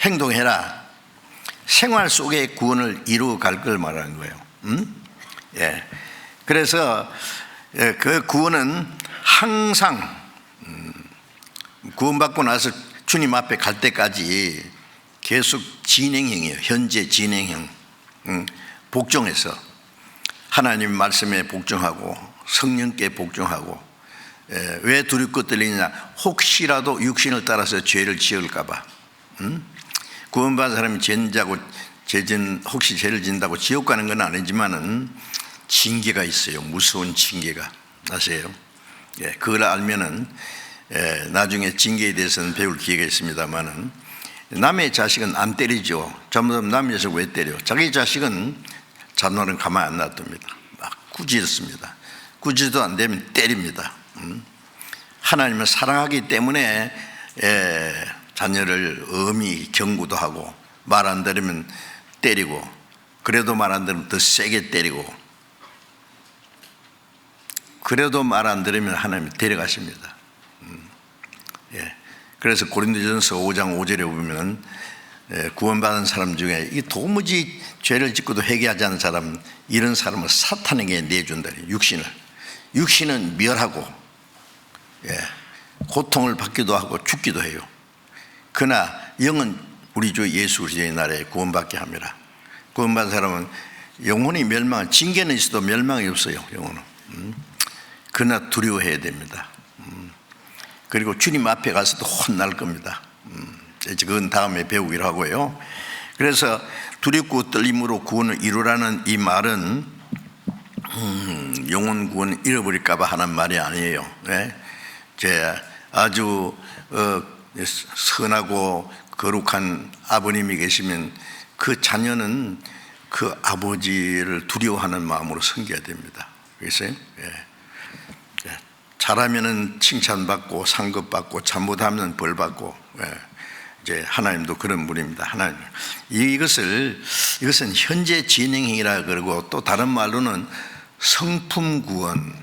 행동해라. 생활 속에 구원을 이루어갈 걸 말하는 거예요. 그래서 그 구원은 항상 구원받고 나서 주님 앞에 갈 때까지 계속 진행형이에요. 현재 진행형. 복종해서 하나님 말씀에 복종하고 성령께 복종하고. 왜 두렵고 떨리느냐? 혹시라도 육신을 따라서 죄를 지을까 봐. 구원받은 사람이 혹시 죄를 진다고 지옥 가는 건 아니지만은 징계가 있어요. 무서운 징계가. 아세요? 그걸 알면은 나중에 징계에 대해서는 배울 기회가 있습니다만은, 남의 자식은 안 때리죠. 잘못하면 남의 자식 왜 때려? 자기 자식은 자녀는 가만 안 놔둡니다. 막 꾸짖습니다. 꾸짖도 안 되면 때립니다. 하나님을 사랑하기 때문에 자녀를 엄히 경고도 하고, 말 안 들으면 때리고, 그래도 말 안 들으면 더 세게 때리고, 그래도 말 안 들으면 하나님이 데려가십니다. 그래서 고린도전서 5장 5절에 보면 구원받은 사람 중에 이 도무지 죄를 짓고도 회개하지 않은 사람, 이런 사람을 사탄에게 내준다. 육신은 멸하고 고통을 받기도 하고 죽기도 해요. 그러나 영은 우리 주 예수 그리스도의 날에 구원받게 합니다. 구원받은 사람은 영혼이 멸망, 징계는 있어도 멸망이 없어요. 영혼은. 그러나 두려워해야 됩니다. 그리고 주님 앞에 가서도 혼날 겁니다. 그건 다음에 배우기로 하고요. 그래서 두렵고 떨림으로 구원을 이루라는 이 말은 영혼 구원을 잃어버릴까 봐 하는 말이 아니에요. 아주 선하고 거룩한 아버님이 계시면 그 자녀는 그 아버지를 두려워하는 마음으로 섬겨야 됩니다. 그래서요. 잘하면은 칭찬받고 상급받고, 잘못하면 벌받고, 이제 하나님도 그런 분입니다. 하나님. 이것은 현재 진행형이라 그러고, 또 다른 말로는 성품 구원.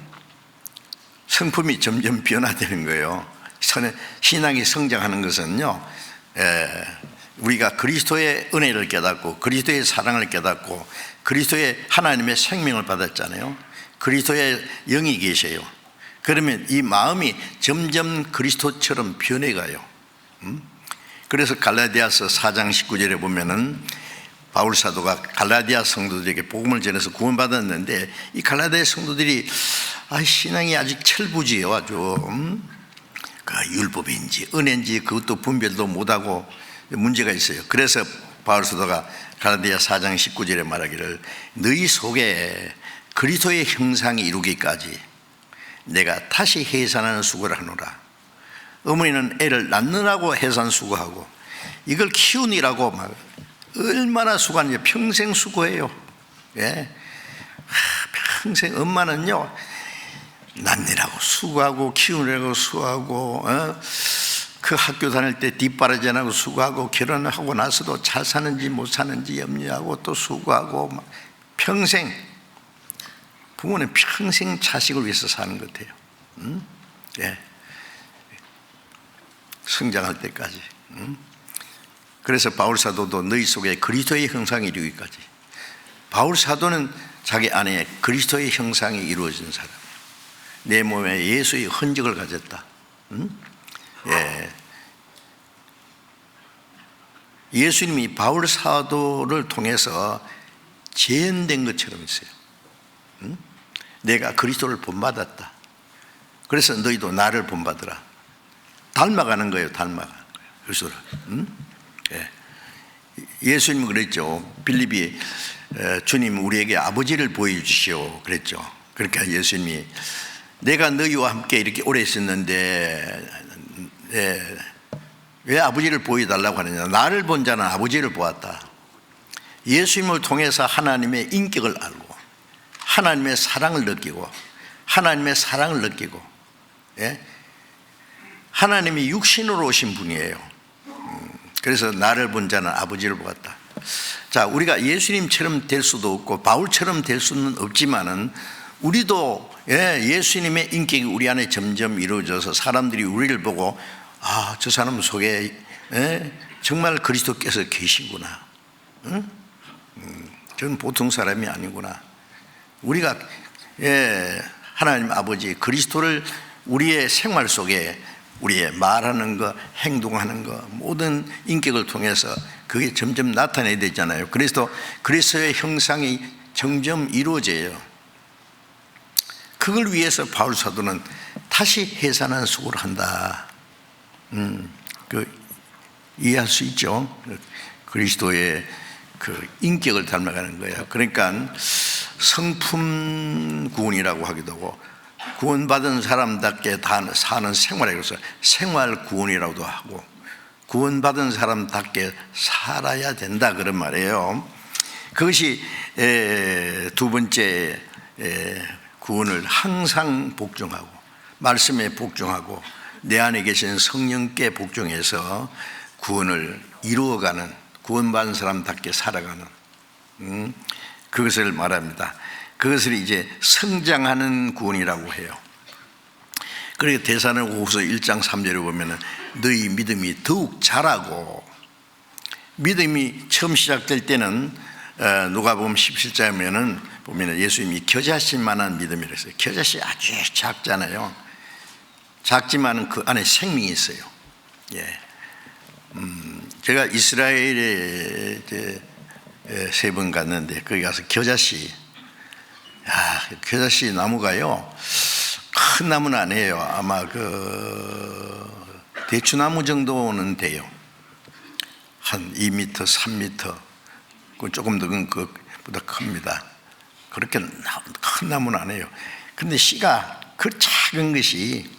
성품이 점점 변화되는 거예요. 신앙이 성장하는 것은요, 우리가 그리스도의 은혜를 깨닫고, 그리스도의 사랑을 깨닫고, 그리스도의 하나님의 생명을 받았잖아요. 그리스도의 영이 계셔요. 그러면 이 마음이 점점 그리스도처럼 변해가요. 그래서 갈라디아서 4장 19절에 보면은 바울 사도가 갈라디아 성도들에게 복음을 전해서 구원받았는데, 이 갈라디아 성도들이 신앙이 아직 철부지예요. 아주 그 율법인지 은혜인지 그것도 분별도 못하고 문제가 있어요. 그래서 바울 사도가 갈라디아 4장 19절에 말하기를, 너희 속에 그리스도의 형상이 이루기까지 내가 다시 해산하는 수고를 하노라. 어머니는 애를 낳느라고 해산 수고하고, 이걸 키우느라고 막 얼마나 수고하는지 평생 수고해요. 평생. 엄마는요, 낳느라고 수고하고, 키우느라고 수고하고, 그 학교 다닐 때 뒷바라지 안 하고 수고하고, 결혼하고 나서도 잘 사는지 못 사는지 염려하고 또 수고하고, 막 평생. 부모는 평생 자식을 위해서 사는 것 같아요. 성장할 때까지. 그래서 바울 사도도 너희 속에 그리스도의 형상이 이루기까지. 바울 사도는 자기 안에 그리스도의 형상이 이루어진 사람, 내 몸에 예수의 흔적을 가졌다. 예수님이 바울 사도를 통해서 재현된 것처럼 있어요. 내가 그리스도를 본받았다. 그래서 너희도 나를 본받으라. 닮아가는 거예요. 닮아가는 거예요. 그리스도를. 예수님은 그랬죠. 빌립이 주님 우리에게 아버지를 보여주시오 그랬죠. 그러니까 예수님이 내가 너희와 함께 이렇게 오래 있었는데 왜 아버지를 보여달라고 하느냐. 나를 본 자는 아버지를 보았다. 예수님을 통해서 하나님의 인격을 알고, 하나님의 사랑을 느끼고, 하나님의 사랑을 느끼고, 하나님이 육신으로 오신 분이에요. 그래서 나를 본 자는 아버지를 보았다. 자, 우리가 예수님처럼 될 수도 없고 바울처럼 될 수는 없지만은, 우리도 예수님의 인격이 우리 안에 점점 이루어져서 사람들이 우리를 보고, 저 사람 속에 정말 그리스도께서 계시구나. 저는 보통 사람이 아니구나. 우리가 하나님 아버지 그리스도를 우리의 생활 속에, 우리의 말하는 것, 행동하는 것, 모든 인격을 통해서 그게 점점 나타내야 되잖아요. 그래서 그리스도의 형상이 점점 이루어져요. 그걸 위해서 바울 사도는 다시 해산하는 수고를 한다. 이해할 수 있죠. 그리스도의 그 인격을 닮아가는 거예요. 그러니까 성품 구원이라고 하기도 하고, 구원받은 사람답게 다 사는 생활에 그래서 생활 구원이라고도 하고 구원받은 사람답게 살아야 된다 그런 말이에요. 그것이 두 번째 구원을 항상 복종하고 말씀에 복종하고 내 안에 계신 성령께 복종해서 구원을 이루어가는 구원받은 사람답게 살아가는 그것을 말합니다. 그것을 이제 성장하는 구원이라고 해요. 그러니까 데살로니가후서 1장 3절에 보면은 너희 믿음이 더욱 자라고, 믿음이 처음 시작될 때는 누가복음 17장에는 보면은 예수님이 겨자씨 만한 믿음이라고 했어요. 겨자씨 아주 작잖아요. 작지만 그 안에 생명이 있어요. 예. 제가 이스라엘에 3번 갔는데 거기 가서 겨자씨, 겨자씨 나무가요 큰 나무는 아니에요. 아마 대추나무 정도는 돼요. 한 2m, 3m, 조금 더 그보다 큽니다. 그렇게 큰 나무는 아니에요. 근데 씨가 그 작은 것이,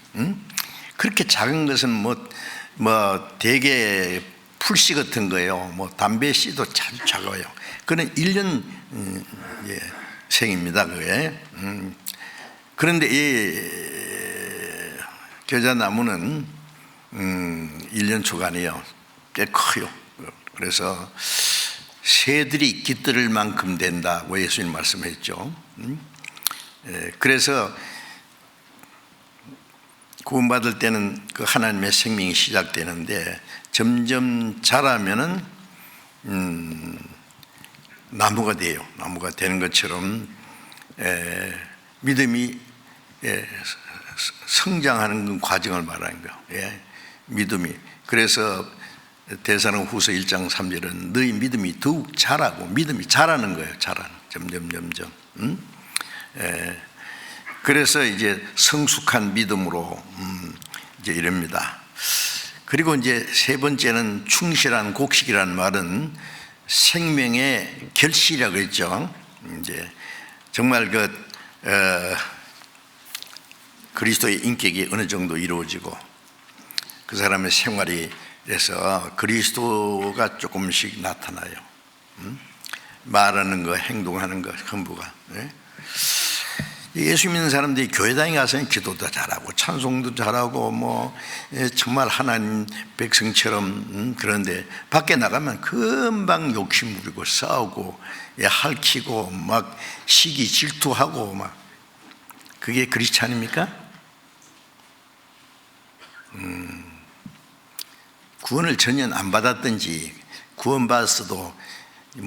그렇게 작은 것은 뭐 되게 풀씨 같은 거예요. 뭐 담배 씨도 참 작아요. 그는 1년 생입니다. 그게. 그런데 이 겨자나무는 1년 초간이에요. 꽤 커요. 그래서 새들이 깃들을 만큼 된다고 예수님 말씀했죠. 그래서 구원받을 때는 그 하나님의 생명이 시작되는데 점점 자라면은 나무가 돼요. 나무가 되는 것처럼 믿음이 성장하는 과정을 말하는 거예요. 믿음이. 그래서 데살로니가후서 1장 3절은 너희 믿음이 더욱 자라고, 믿음이 자라는 거예요. 자라는 점점. 그래서 이제 성숙한 믿음으로 이제 이럽니다. 그리고 이제 세 번째는 충실한 곡식이라는 말은 생명의 결실이라고 했죠. 이제 정말 그리스도의 인격이 어느 정도 이루어지고 그 사람의 생활이 돼서 그리스도가 조금씩 나타나요. 말하는 거, 행동하는 거, 전부가. 예수 믿는 사람들이 교회당에 가서는 기도도 잘하고 찬송도 잘하고 정말 하나님 백성처럼 그런데 밖에 나가면 금방 욕심 부리고 싸우고 핥히고 막 시기 질투하고 막 그게 크리스찬입니까? 구원을 전혀 안 받았든지 구원받았어도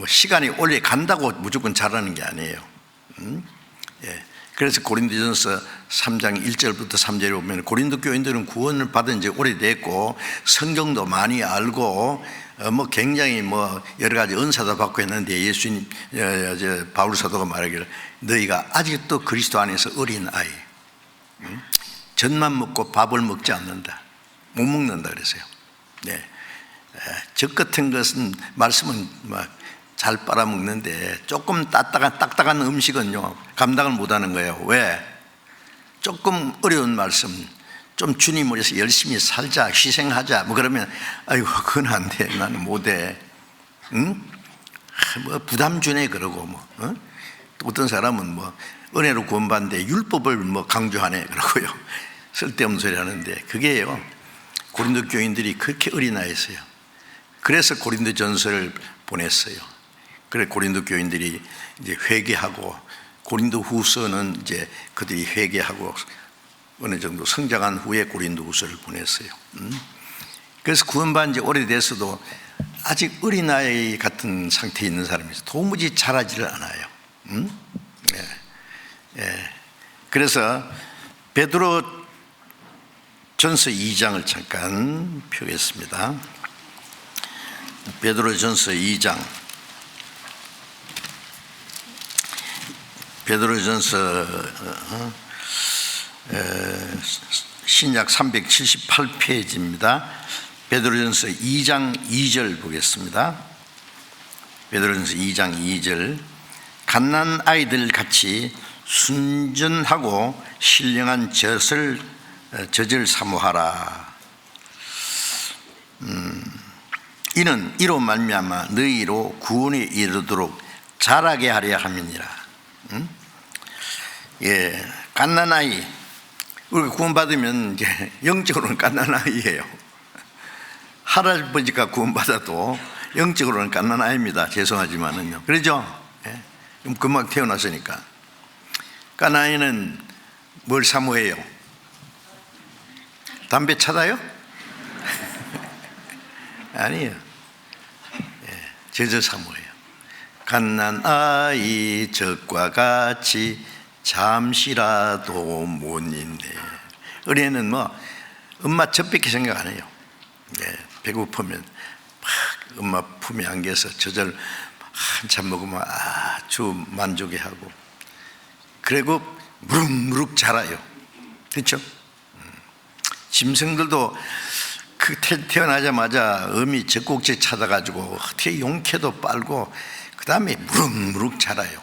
시간이 오래 간다고 무조건 잘하는 게 아니에요. 그래서 고린도전서 3장 1절부터 3절에 보면 고린도 교인들은 구원을 받은 지 오래됐고 성경도 많이 알고 굉장히 여러 가지 은사도 받고 했는데 예수님 바울 사도가 말하기를 너희가 아직도 그리스도 안에서 어린 아이, 젖만 먹고 밥을 먹지 않는다, 못 먹는다 그랬어요. 젖 같은 것은 말씀은 잘 빨아먹는데 조금 딱딱한 음식은요 감당을 못하는 거예요. 왜? 조금 어려운 말씀, 좀 주님 위해서 열심히 살자, 희생하자 그러면 아이고 그건 안 돼, 나는 못해. 부담 주네 그러고 또 어떤 사람은 은혜로 구원받는데 율법을 강조하네 그러고요. 쓸데없는 소리 하는데 그게요 고린도 교인들이 그렇게 어린아이였어요. 그래서 고린도전서를 보냈어요. 그래 고린도 교인들이 이제 회개하고 고린도후서는 이제 그들이 회개하고 어느 정도 성장한 후에 고린도후서를 보냈어요. 그래서 구원받은 지 오래됐어도 아직 어린아이 같은 상태에 있는 사람이 있어요. 도무지 자라지를 않아요. 그래서 베드로 전서 2장을 잠깐 펴겠습니다. 베드로 전서 2장. 베드로전서 신약 378페이지입니다. 베드로전서 2장 2절 보겠습니다. 베드로전서 2장 2절 갓난 아이들 같이 순전하고 신령한 젖을 사모하라. 이는 이로 말미암아 너희로 구원에 이르도록 자라게 하려 함이니라. 갓난아이, 우리가 구원받으면 이제 영적으로는 갓난아이예요. 할아버지가 구원받아도 영적으로는 갓난아이입니다. 죄송하지만은요. 그러죠? 금방 태어났으니까. 갓난아이는 뭘 사모해요? 담배 차다요? 아니에요. 젖을 사모해요. 갓난아이 젖과 같이 잠시라도 못 있네. 어린애는 뭐 엄마 젖밖에 생각 안 해요. 배고프면 막 엄마 품에 안겨서 젖을 한참 먹으면 아주 만족해 하고, 그리고 무럭무럭 자라요. 그렇죠? 짐승들도 그 태어나자마자 어미 젖꼭지 찾아가지고 어떻게 용케도 빨고 그 다음에 무럭무럭 자라요.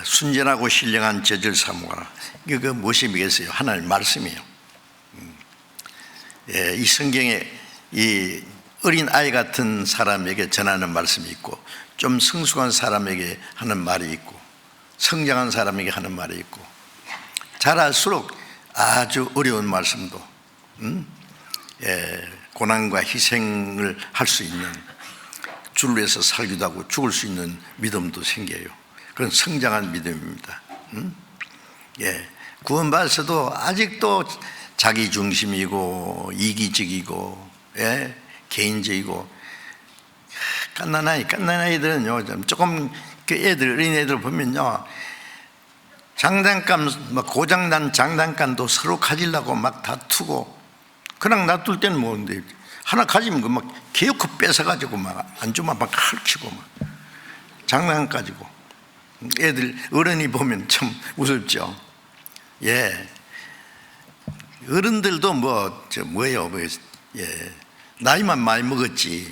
순전하고 신령한 젖을 사모하라. 이거 무엇이겠어요? 하나님 말씀이에요. 이 성경에 이 어린 아이 같은 사람에게 전하는 말씀이 있고, 좀 성숙한 사람에게 하는 말이 있고, 성장한 사람에게 하는 말이 있고, 자랄수록 아주 어려운 말씀도 고난과 희생을 할 수 있는, 주를 위해서 살기도 하고 죽을 수 있는 믿음도 생겨요. 그런 성장한 믿음입니다. 구원받아서도 아직도 자기중심이고 이기적이고 개인적이고, 갓난아이들은요, 조금 그 어린 애들 보면요, 장난감, 고장난 장난감도 서로 가지려고 막 다투고, 그냥 놔둘 때는 뭐인데 하나 가지면 그 막 개요코 뺏어가지고 막 안 주면 막 헐치고 막 장난감 가지고, 애들 어른이 보면 참 우습죠. 어른들도 나이만 많이 먹었지.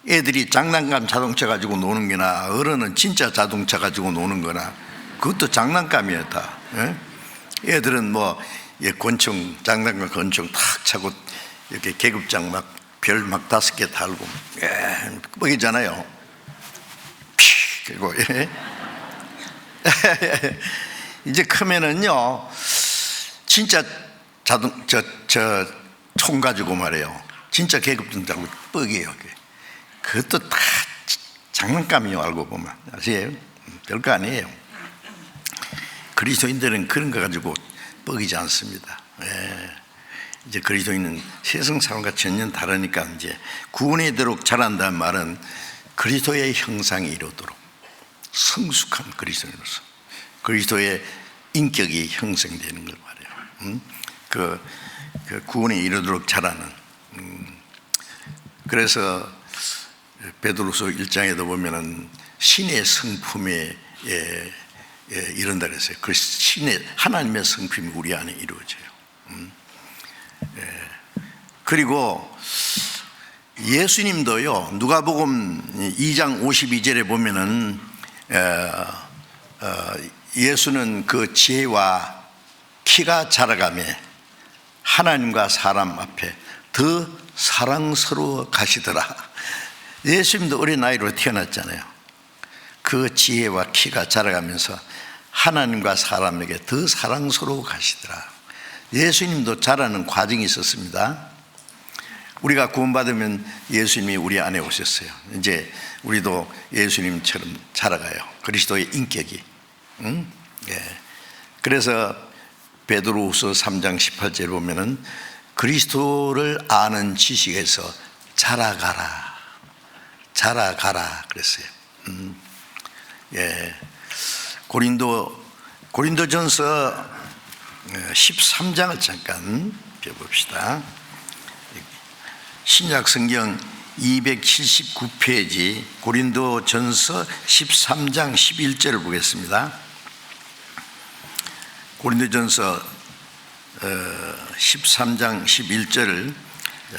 애들이 장난감 자동차 가지고 노는 거나 어른은 진짜 자동차 가지고 노는 거나 그것도 장난감이에요 다. 애들은 권총, 장난감 권총 탁 차고 이렇게 계급장 막 별 막 5개 달고 뻑이잖아요. 그리고 이제 크면은요, 진짜 총 가지고 말이에요. 진짜 계급장 달고 뻑이에요. 그것도 다 장난감이에요. 알고 보면 아세요? 별거 아니에요. 그리스도인들은 그런 거 가지고 뻑이지 않습니다. 이제 그리스도인은 세상 사람과 전혀 다르니까, 이제 구원에 이르도록 자란다는 말은 그리스도의 형상이 이루도록 성숙한 그리스도인으로서 그리스도의 인격이 형성되는 걸 말해요. 그 구원에 이르도록 자라는. 그래서 베드로서 1장에도 보면은 신의 성품에 이른다 그랬어요. 그 신의 하나님의 성품이 우리 안에 이루어져요. 그리고 예수님도요, 누가복음 2장 52절에 보면은 예수는 그 지혜와 키가 자라가며 하나님과 사람 앞에 더 사랑스러워 가시더라. 예수님도 어린 나이로 태어났잖아요. 그 지혜와 키가 자라가면서 하나님과 사람에게 더 사랑스러워 가시더라. 예수님도 자라는 과정이 있었습니다. 우리가 구원받으면 예수님이 우리 안에 오셨어요. 이제 우리도 예수님처럼 자라가요. 그리스도의 인격이. 그래서 베드로후서 3장 18절에 보면은 그리스도를 아는 지식에서 자라가라 그랬어요. 고린도전서 13장을 잠깐 펴봅시다. 신약 성경 279페이지 고린도전서 13장 11절을 보겠습니다. 고린도전서 13장 11절을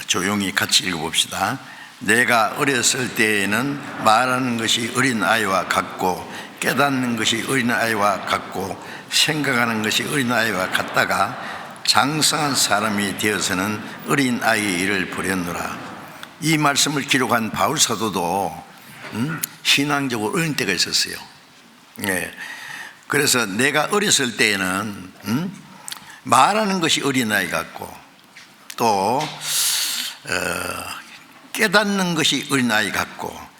조용히 같이 읽어봅시다. 내가 어렸을 때에는 말하는 것이 어린아이와 같고 깨닫는 것이 어린아이와 같고 생각하는 것이 어린아이와 같다가 장성한 사람이 되어서는 어린아이의 일을 버렸노라. 이 말씀을 기록한 바울 사도도 신앙적으로 어린 때가 있었어요. 그래서 내가 어렸을 때에는 말하는 것이 어린아이 같고 또 깨닫는 것이 어린아이 같고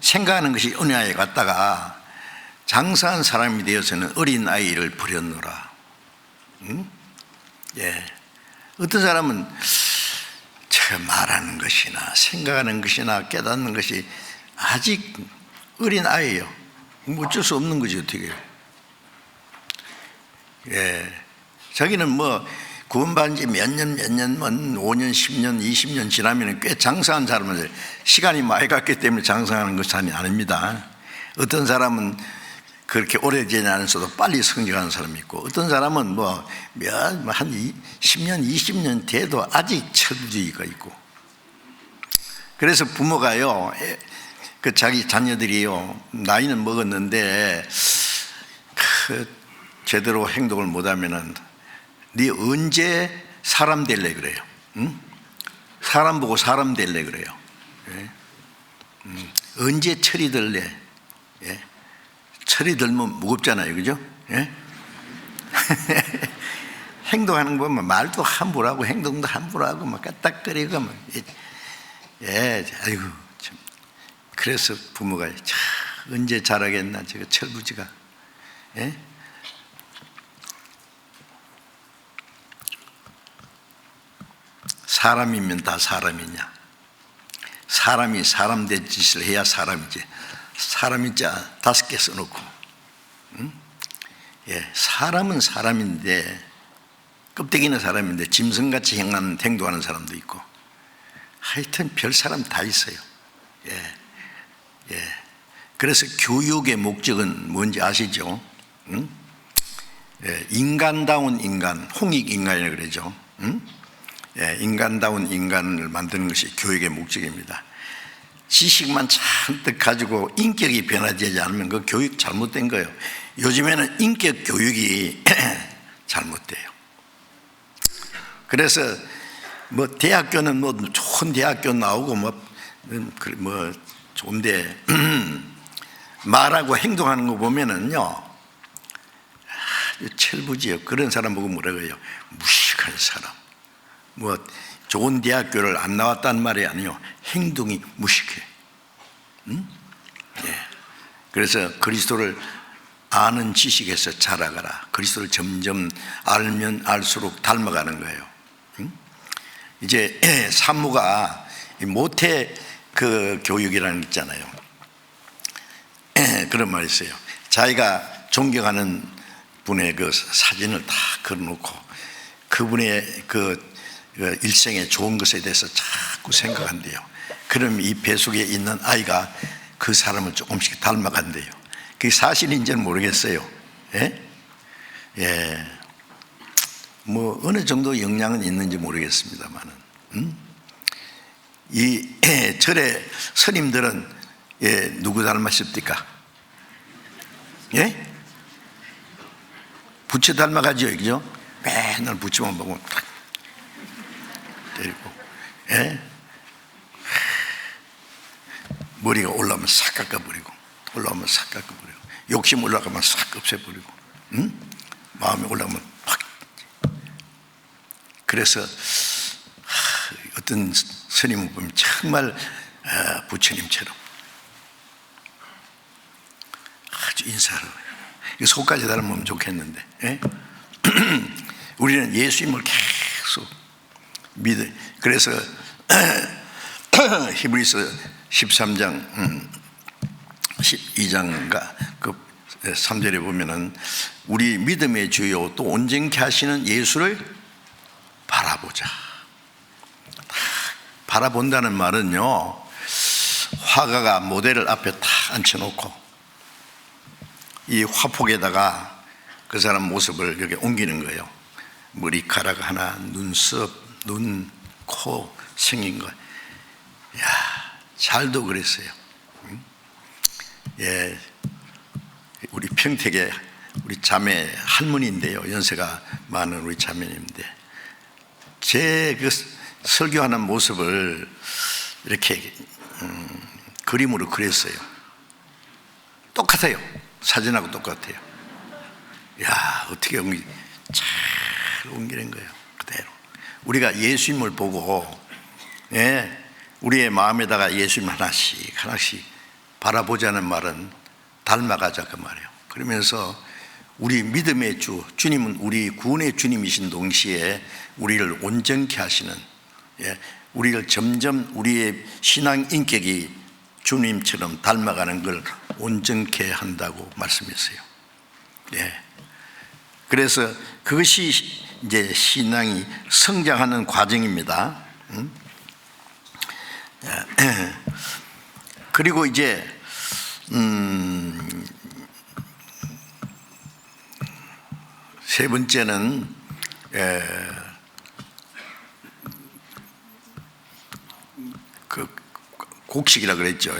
생각하는 것이 어린아이 같다가 장사한 사람이 되어서는 어린아이를 버렸노라. 어떤 사람은 말하는 것이나 생각하는 것이나 깨닫는 것이 아직 어린아이예요. 어쩔 수 없는 거지 어떻게 해요. 자기는 뭐 구원받은 지 몇 년, 5년, 10년, 20년 지나면 꽤 장성한 사람은 시간이 많이 갔기 때문에 장성하는 것이 아닙니다. 어떤 사람은 그렇게 오래되지 않았어도 빨리 성장하는 사람이 있고 어떤 사람은 한 10년, 20년 돼도 아직 철부지가 있고 그래서 부모가요, 그 자기 자녀들이요, 나이는 먹었는데 제대로 행동을 못하면은 네 언제 사람 될래 그래요? 사람 보고 사람 될래 그래요? 언제 철이 들래? 철이 들면 무겁잖아요, 그죠? 행동하는 거 보면 말도 함부로 하고 행동도 함부로 하고 막 까딱거리고 막 아이고 참. 그래서 부모가 언제 자라겠나 저거 철부지가. 사람이면 다 사람이냐? 사람이 사람 된 짓을 해야 사람이지. 사람이 자 5개 써놓고, 사람은 사람인데 껍데기는 사람인데 짐승같이 행동하는 사람도 있고, 하여튼 별 사람 다 있어요. 그래서 교육의 목적은 뭔지 아시죠? 인간다운 인간, 홍익인간이라고 그러죠. 인간다운 인간을 만드는 것이 교육의 목적입니다. 지식만 잔뜩 가지고 인격이 변화되지 않으면 그 교육 잘못된 거예요. 요즘에는 인격 교육이 잘못돼요. 그래서 대학교는 좋은 대학교 나오고 좋은데 말하고 행동하는 거 보면은요 철부지요. 그런 사람 보고 뭐라고 해요? 무식한 사람. 좋은 대학교를 안 나왔단 말이 아니요, 행동이 무식해. 그래서 그리스도를 아는 지식에서 자라가라. 그리스도를 점점 알면 알수록 닮아가는 거예요. 이제 산모가 모태 그 교육이라는 게 있잖아요. 그런 말이 있어요. 자기가 존경하는 분의 그 사진을 다 걸어놓고 그분의 그 일생의 좋은 것에 대해서 자꾸 생각한대요. 그럼 이 배 속에 있는 아이가 그 사람을 조금씩 닮아간대요. 그게 사실인지는 모르겠어요. 어느 정도 영향은 있는지 모르겠습니다만은, 이 절에 스님들은 누구 닮았습니까? 부처 닮아가죠, 그죠? 맨날 부처만 보고 때리고, 머리가 올라오면 싹 깎아버리고, 올라오면 싹 깎아버리고, 욕심 올라가면 싹 없애버리고, 마음이 올라오면 팍. 그래서 어떤 스님을 보면 정말 부처님처럼 아주 인사를 속까지 닮으면 좋겠는데, 우리는 예수님을 계속 믿어. 그래서 히브리서 13장 12장과 그 3절에 보면은 우리 믿음의 주요 또 온전케 하시는 예수를 바라보자. 바라본다는 말은요, 화가가 모델을 앞에 딱 앉혀놓고 이 화폭에다가 그 사람 모습을 이렇게 옮기는 거예요. 머리카락 하나, 눈썹, 눈, 코 생긴 거. 잘도 그랬어요. 우리 평택의 우리 자매 할머니인데요. 연세가 많은 우리 자매님인데 제 그 설교하는 모습을 이렇게 그림으로 그렸어요. 똑같아요. 사진하고 똑같아요. 야, 어떻게 잘 옮기는 거예요. 그대로. 우리가 예수님을 보고, 우리의 마음에다가 예수님 하나씩 바라보자는 말은 닮아가자 그 말이에요. 그러면서 우리 믿음의 주, 주님은 우리 구원의 주님이신 동시에 우리를 온전케 하시는, 우리를 점점 우리의 신앙 인격이 주님처럼 닮아가는 걸 온전케 한다고 말씀했어요. 그래서 그것이 이제 신앙이 성장하는 과정입니다. 그리고 이제 세 번째는 그 곡식이라 그랬죠.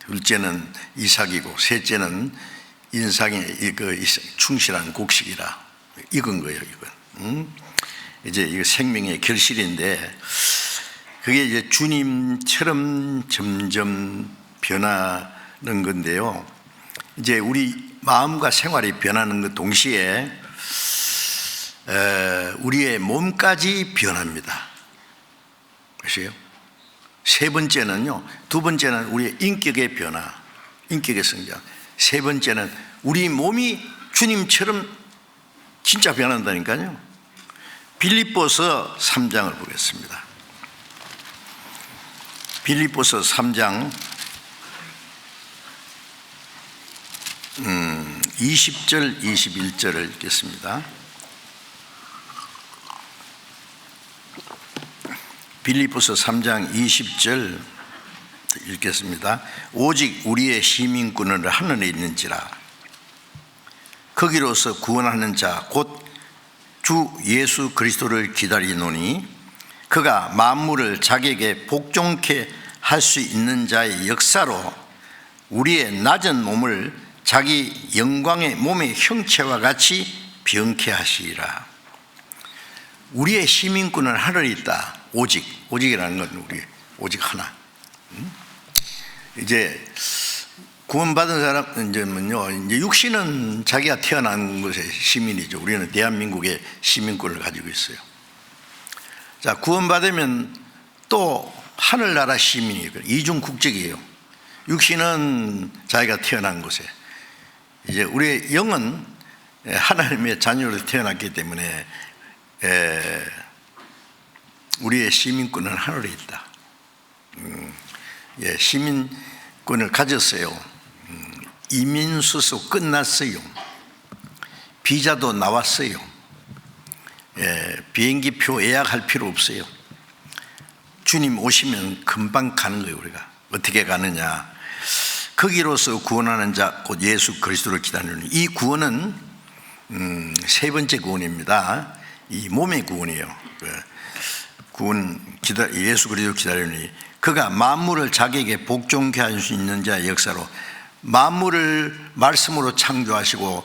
둘째는 이삭이고 셋째는 인상의 충실한 곡식이라 익은 거예요. 이건 이제 이거 생명의 결실인데 그게 이제 주님처럼 점점 변하는 건데요. 이제 우리 마음과 생활이 변하는 것 동시에 우리의 몸까지 변합니다. 아시죠? 세 번째는요, 두 번째는 우리의 인격의 변화, 인격의 성장. 세 번째는 우리 몸이 주님처럼 진짜 변한다니까요. 빌립보서 3장을 보겠습니다. 빌립보서 3장 20절 21절을 읽겠습니다. 빌립보서 3장 20절 읽겠습니다. 오직 우리의 시민권은 하늘에 있는지라 거기로서 구원하는 자 곧 주 예수 그리스도를 기다리노니 그가 만물을 자기에게 복종케 할 수 있는 자의 역사로 우리의 낮은 몸을 자기 영광의 몸의 형체와 같이 변케 하시리라. 우리의 시민권은 하늘에 있다. 오직이라는 건 우리 오직 하나. 이제 구원받은 사람은요, 이제 육신은 자기가 태어난 곳의 시민이죠. 우리는 대한민국의 시민권을 가지고 있어요. 자, 구원받으면 또 하늘나라 시민이에요. 이중 국적이에요. 육신은 자기가 태어난 곳에, 이제 우리의 영은 하나님의 자녀로 태어났기 때문에 우리의 시민권은 하늘에 있다. 시민권을 가졌어요. 이민수수 끝났어요. 비자도 나왔어요. 비행기표 예약할 필요 없어요. 주님 오시면 금방 가는 거예요. 우리가 어떻게 가느냐, 거기로서 구원하는 자 곧 예수 그리스도를 기다리는 이 구원은 세 번째 구원입니다. 이 몸의 구원이에요. 예수 그리스도를 기다리니 그가 만물을 자기에게 복종케 할 수 있는 자의 역사로 만물을 말씀으로 창조하시고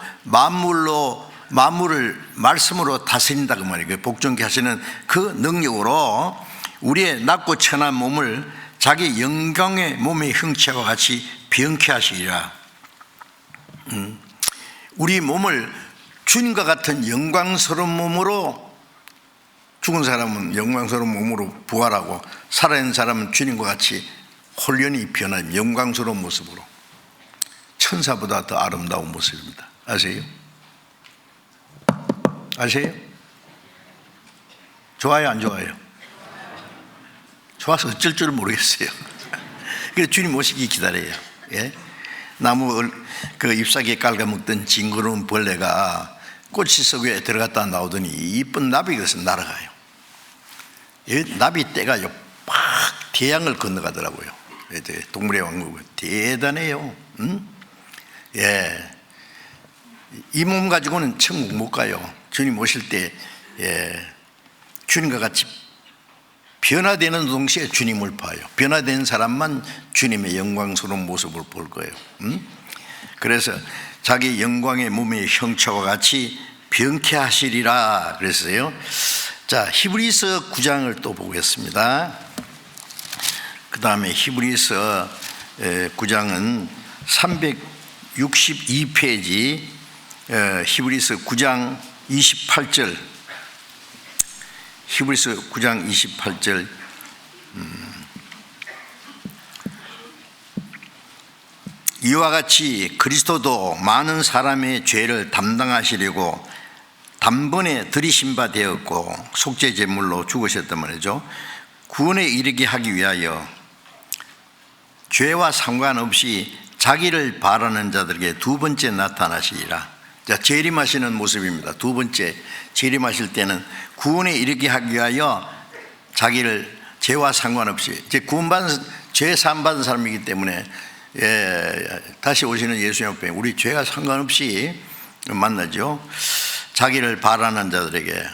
만물을 말씀으로 다스린다 그 말이에요. 복종케 하시는 그 능력으로 우리의 낮고 천한 몸을 자기 영광의 몸의 형체와 같이 변케 하시리라. 우리 몸을 주님과 같은 영광스러운 몸으로, 죽은 사람은 영광스러운 몸으로 부활하고 살아있는 사람은 주님과 같이 홀연히 변한 영광스러운 모습으로, 천사보다 더 아름다운 모습입니다. 아세요? 아세요? 좋아요, 안 좋아요? 좋아서 어쩔 줄 모르겠어요. 그래서 주님 오시기 기다려요. 나무 그 잎사귀에 깔아먹던 징그러운 벌레가 꼬치 속에 들어갔다 나오더니 이쁜 나비가 날아가요. 나비 떼가요 막 대양을 건너가더라고요. 동물의 왕국은 대단해요. 이 몸 가지고는 천국 못 가요. 주님 오실 때 주님과 같이 변화되는 동시에 주님을 봐요. 변화된 사람만 주님의 영광스러운 모습을 볼 거예요. 그래서 자기 영광의 몸의 형체와 같이 병케 하시리라 그랬어요. 자, 히브리서 9장을 또 보겠습니다. 그 다음에 히브리서 9장은 362페이지, 히브리서 9장 28절, 히브리서 9장 28절. 이와 같이 그리스도도 많은 사람의 죄를 담당하시려고 단번에 들이신 바 되었고 속죄 제물로 죽으셨단 말이죠. 구원에 이르게 하기 위하여 죄와 상관없이 자기를 바라는 자들에게 두 번째 나타나시리라. 자, 재림하시는 모습입니다. 두 번째 재림하실 때는 구원에 이르게 하기 위하여 자기를 죄와 상관없이, 이제 구원받은, 죄 사함받은 사람이기 때문에 다시 오시는 예수님 앞에 우리 죄가 상관없이 만나죠. 자기를 바라는 자들에게,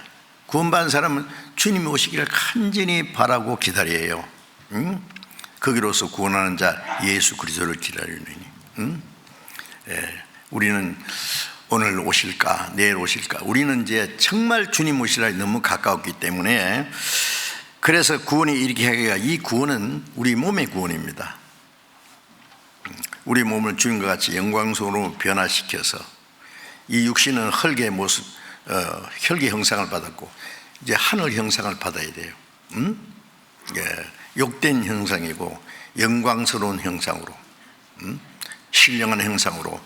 구원받은 사람은 주님이 오시기를 간절히 바라고 기다려요. 거기로서 구원하는 자 예수 그리스도를 기다리느니. 우리는 오늘 오실까 내일 오실까, 우리는 이제 정말 주님 오시라 너무 가까웠기 때문에, 그래서 구원이 이렇게 하기가, 이 구원은 우리 몸의 구원입니다. 우리 몸을 주님과 같이 영광스러움으로 변화시켜서 이 육신은 흙의 모습, 혈기 형상을 받았고 이제 하늘 형상을 받아야 돼요. 욕된 형상이고 영광스러운 형상으로, 신령한 형상으로.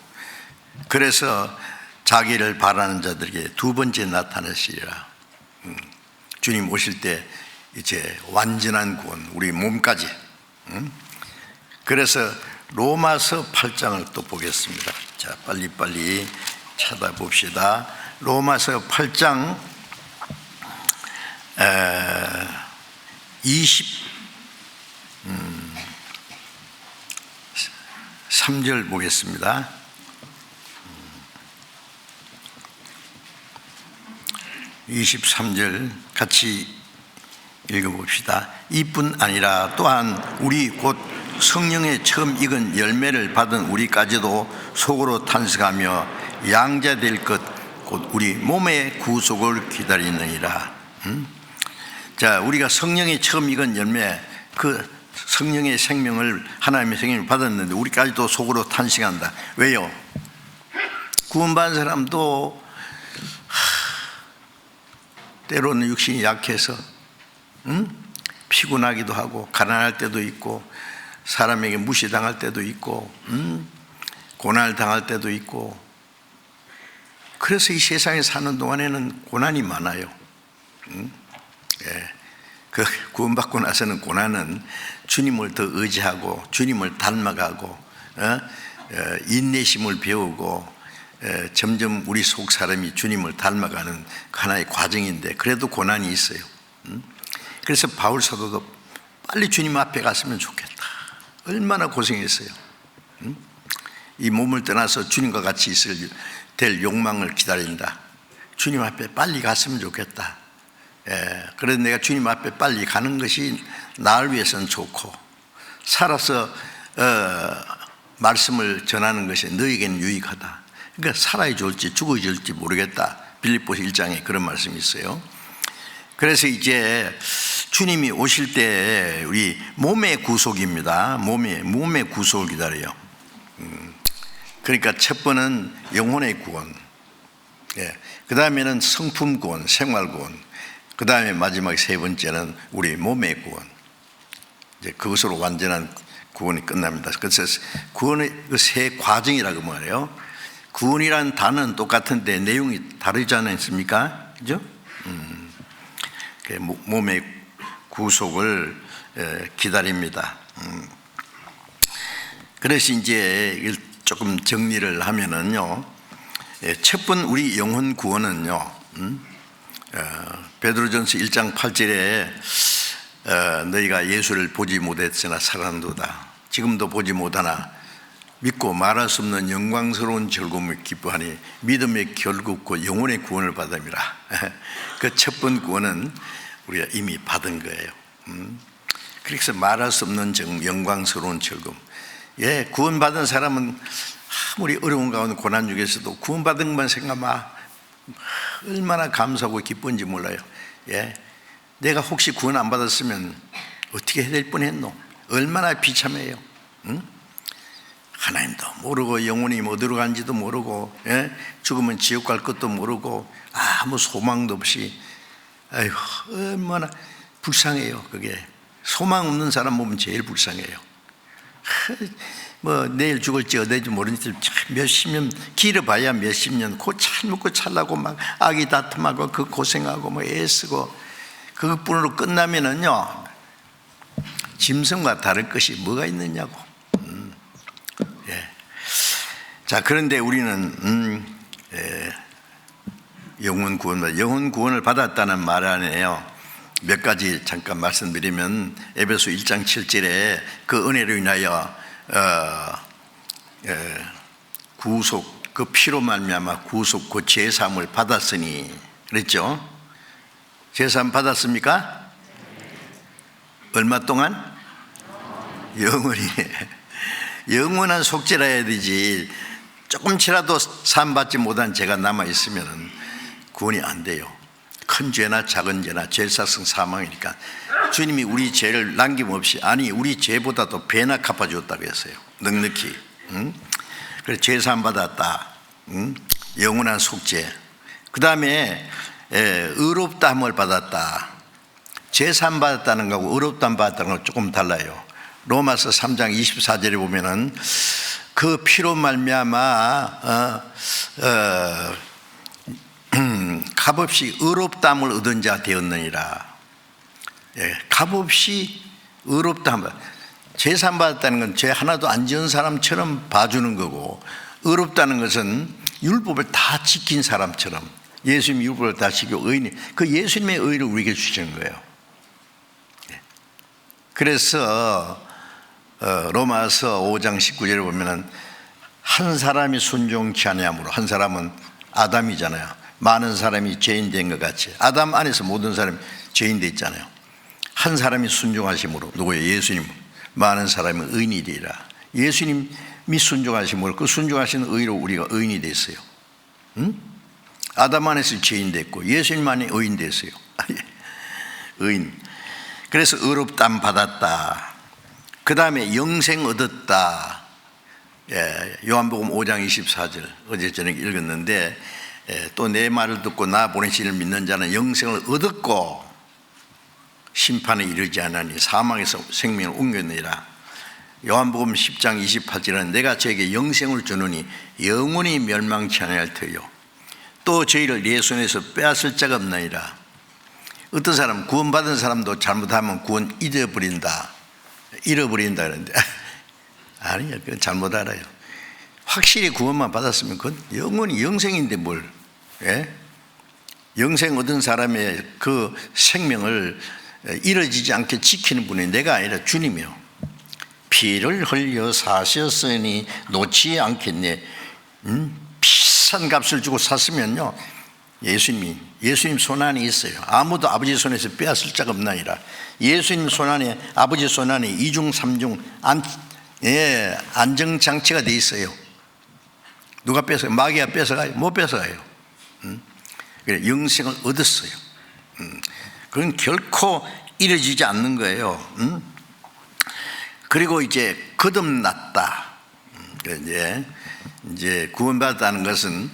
그래서 자기를 바라는 자들에게 두 번째 나타나시리라. 주님 오실 때 이제 완전한 구원, 우리 몸까지. 그래서 로마서 8장을 또 보겠습니다. 자, 빨리빨리 찾아봅시다. 로마서 8장 23절 보겠습니다. 23절 같이 읽어봅시다. 이뿐 아니라 또한 우리 곧 성령의 처음 익은 열매를 받은 우리까지도 속으로 탄식하며 양자될 것 곧 우리 몸의 구속을 기다리느니라. 자, 우리가 성령의 처음 익은 열매, 그 성령의 생명을, 하나님의 생명을 받았는데 우리까지도 속으로 탄식한다. 왜요? 구원받은 사람도 때로는 육신이 약해서 피곤하기도 하고 가난할 때도 있고 사람에게 무시당할 때도 있고 고난을 당할 때도 있고, 그래서 이 세상에 사는 동안에는 고난이 많아요. 그 구원받고 나서는 고난은 주님을 더 의지하고 주님을 닮아가고 인내심을 배우고 점점 우리 속 사람이 주님을 닮아가는 하나의 과정인데, 그래도 고난이 있어요. 그래서 바울 사도도 빨리 주님 앞에 갔으면 좋겠다. 얼마나 고생했어요. 이 몸을 떠나서 주님과 같이 될 욕망을 기다린다. 주님 앞에 빨리 갔으면 좋겠다. 그래서 내가 주님 앞에 빨리 가는 것이 나를 위해서는 좋고, 살아서 말씀을 전하는 것이 너에게는 유익하다. 그러니까 살아야 좋을지 죽어야 좋을지 모르겠다. 빌립보서 1장에 그런 말씀이 있어요. 그래서 이제 주님이 오실 때 우리 몸의 구속입니다. 몸의 구속을 기다려요. 그러니까 첫 번은 영혼의 구원, 그 다음에는 성품 구원, 생활 구원, 그 다음에 마지막 세 번째는 우리 몸의 구원. 이제 그것으로 완전한 구원이 끝납니다. 그래서 구원의 그 세 과정이라고 말해요. 구원이라는 단어는 똑같은데 내용이 다르지 않습니까? 그죠? 몸의 구속을 기다립니다. 그래서 이제 조금 정리를 하면은요, 첫 번 우리 영혼 구원은요, 베드로전서 1장 8절에 너희가 예수를 보지 못했으나 살았도다. 지금도 보지 못하나 믿고 말할 수 없는 영광스러운 즐거움을 기뻐하니 믿음의 결국고 영혼의 구원을 받음이라. 그 첫 번 구원은 우리가 이미 받은 거예요. 그래서 말할 수 없는 영광스러운 즐거움. 구원받은 사람은 아무리 어려운 가운데 고난 중에서도 구원받은 것만 생각하면 얼마나 감사하고 기쁜지 몰라요. 예, 내가 혹시 구원 안 받았으면 어떻게 해야 될 뻔했노? 얼마나 비참해요. 응? 하나님도 모르고 영혼이 어디로 간지도 모르고, 예? 죽으면 지옥 갈 것도 모르고 아무 소망도 없이, 아이고 얼마나 불쌍해요. 그게 소망 없는 사람 보면 제일 불쌍해요. 뭐 내일 죽을지 어디지 모르니까 몇십 년 길어봐야 몇십 년 그 잘 먹고 살라고 막 아기 다툼하고 그 고생하고 뭐 애쓰고 그것뿐으로 끝나면은요 짐승과 다를 것이 뭐가 있느냐고. 예. 자, 그런데 우리는 영혼 구원을 받았다는 말 안에요 몇 가지 잠깐 말씀드리면, 에베소 1장 7절에 그 은혜로 인하여 구속, 그 피로 말미암아 구속, 그 제사함을 받았으니 그랬죠. 제사함 받았습니까? 얼마 동안? 영원히. 영원한 속죄라 해야 되지. 조금치라도 산 받지 못한 죄가 남아있으면 구원이 안 돼요. 큰 죄나 작은 죄나 죄사성 사망이니까 주님이 우리 죄를 남김없이, 아니 우리 죄보다도 배나 갚아주었다고 했어요. 넉넉히. 그래서 제사함 받았다. 영원한 속죄. 그 다음에 의롭다함을 받았다. 제사함 받았다는 거하고 의롭다함 받았다는 건 조금 달라요. 로마서 3장 24절에 보면은 그 피로 말미암아 값없이 의롭다함을 얻은 자 되었느니라. 예, 값없이 의롭다함. 제사함 받았다는 건 죄 하나도 안 지은 사람처럼 봐주는 거고, 의롭다는 것은 율법을 다 지킨 사람처럼, 예수님이 율법을 다 지키고 의인이, 그 예수님의 의를 우리에게 주시는 거예요. 예. 그래서 로마서 5장 19절에 보면은 한 사람이 순종치 아니함으로, 한 사람은 아담이잖아요. 많은 사람이 죄인 된 것 같이 아담 안에서 모든 사람이 죄인 됐잖아요. 한 사람이 순종하심으로, 누구예요? 예수님. 많은 사람이 의인이 되리라. 예수님이 순종하심으로, 그 순종하신 의로 우리가 의인이 됐어요. 아담 안에서 죄인 됐고 예수님 안에 의인 됐어요. 의인. 그래서 의롭다함 받았다. 그 다음에 영생 얻었다. 요한복음 5장 24절 어제 저녁에 읽었는데, 또 내 말을 듣고 나 보내신 이를 믿는 자는 영생을 얻었고 심판에 이르지 않으니 사망에서 생명을 옮겼느니라. 요한복음 10장 28절은 내가 저에게 영생을 주느니 영원히 멸망치 아니할 터요 또 저희를 내 손에서 빼앗을 자가 없나이다. 어떤 사람, 구원받은 사람도 잘못하면 구원 잃어버린다 그러는데 아니요, 그건 잘못 알아요. 확실히 구원만 받았으면 그건 영원히 영생인데 뭘. 예? 영생 얻은 사람의 그 생명을 잃어지지 않게 지키는 분이 내가 아니라 주님이요. 피를 흘려 사셨으니 놓지 않겠네. 비싼 값을 주고 샀으면요, 예수님 손 안에 있어요. 아무도 아버지 손에서 빼앗을 자가 없나니라. 예수님 손 안에, 아버지 손 안에 이중 삼중 안정장치가 돼 있어요. 누가 뺏어가요? 마귀가 뺏어가요? 못 뺏어가요. 그래, 영생을 얻었어요. 그건 결코 이루어지지 않는 거예요. 그리고 이제 거듭났다. 이제 구원받았다는 것은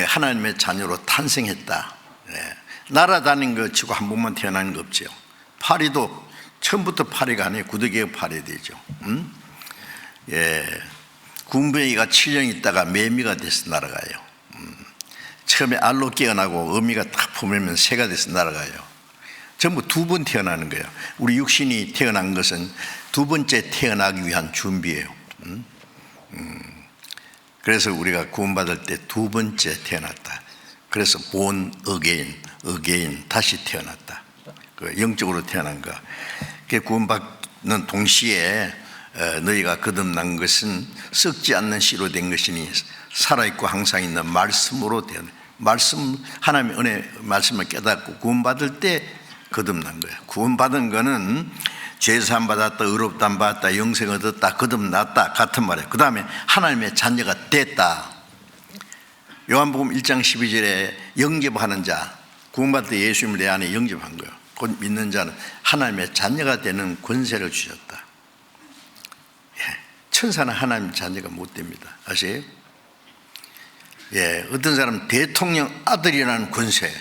하나님의 자녀로 탄생했다. 날아다닌 것 치고 한 번만 태어나는 거 없죠. 파리도 처음부터 파리가 아니에요. 구더기의 파리 되죠. 군뱅이가 7년 있다가 매미가 돼서 날아가요. 처음에 알로 깨어나고 어미가 딱 품으면 새가 돼서 날아가요. 전부 두 번 태어나는 거예요. 우리 육신이 태어난 것은 두 번째 태어나기 위한 준비예요. 그래서 우리가 구원받을 때 두 번째 태어났다. 그래서 born again, 다시 태어났다. 그 영적으로 태어난 거. 구원받는 동시에 너희가 거듭난 것은 썩지 않는 씨로 된 것이니 살아있고 항상 있는 말씀으로 된, 말씀, 하나님의 은혜 말씀을 깨닫고 구원받을 때 거듭난 거예요. 구원받은 거는 죄사함 받았다, 의롭다함 받았다, 영생 얻었다, 거듭났다 같은 말이에요. 그 다음에 하나님의 자녀가 됐다. 요한복음 1장 12절에 영접하는 자, 구원받을 때 예수님을 내 안에 영접한 거예요. 곧 믿는 자는 하나님의 자녀가 되는 권세를 주셨다. 천사는 하나님의 자녀가 못 됩니다. 아세요? 어떤 사람은 대통령 아들이라는 권세,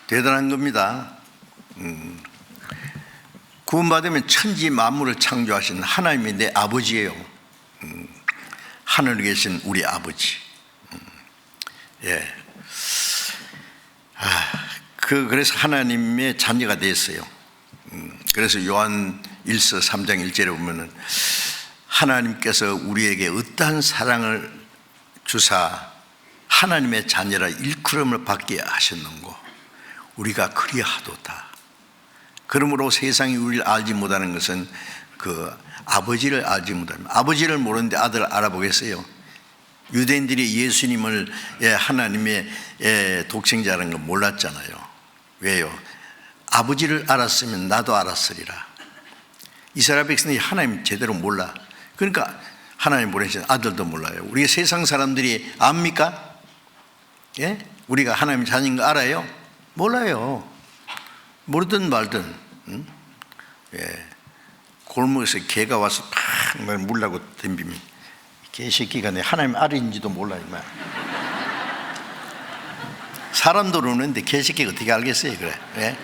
대단한 겁니다. 구원받으면 천지 만물을 창조하신 하나님이 내 아버지예요. 하늘에 계신 우리 아버지. 그래서 하나님의 자녀가 됐어요. 그래서 요한 1서 3장 1절에 보면은 하나님께서 우리에게 어떠한 사랑을 주사 하나님의 자녀라 일컬음을 받게 하셨는고 우리가 그리하도다. 그러므로 세상이 우리를 알지 못하는 것은 그 아버지를 알지 못합니다. 아버지를 모르는데 아들을 알아보겠어요? 유대인들이 예수님을 하나님의 독생자라는 걸 몰랐잖아요. 왜요? 아버지를 알았으면 나도 알았으리라. 이스라엘 백성들이 하나님 제대로 몰라. 그러니까 하나님 보내신 아들도 몰라요. 우리 세상 사람들이 압니까? 우리가 하나님 자녀인 거 알아요? 몰라요. 모르든 말든. 골목에서 개가 와서 팍 물라고 덤비면 개새끼가 내 하나님 아들인지도 몰라. 사람도 모르는데 개새끼가 어떻게 알겠어요? 그래.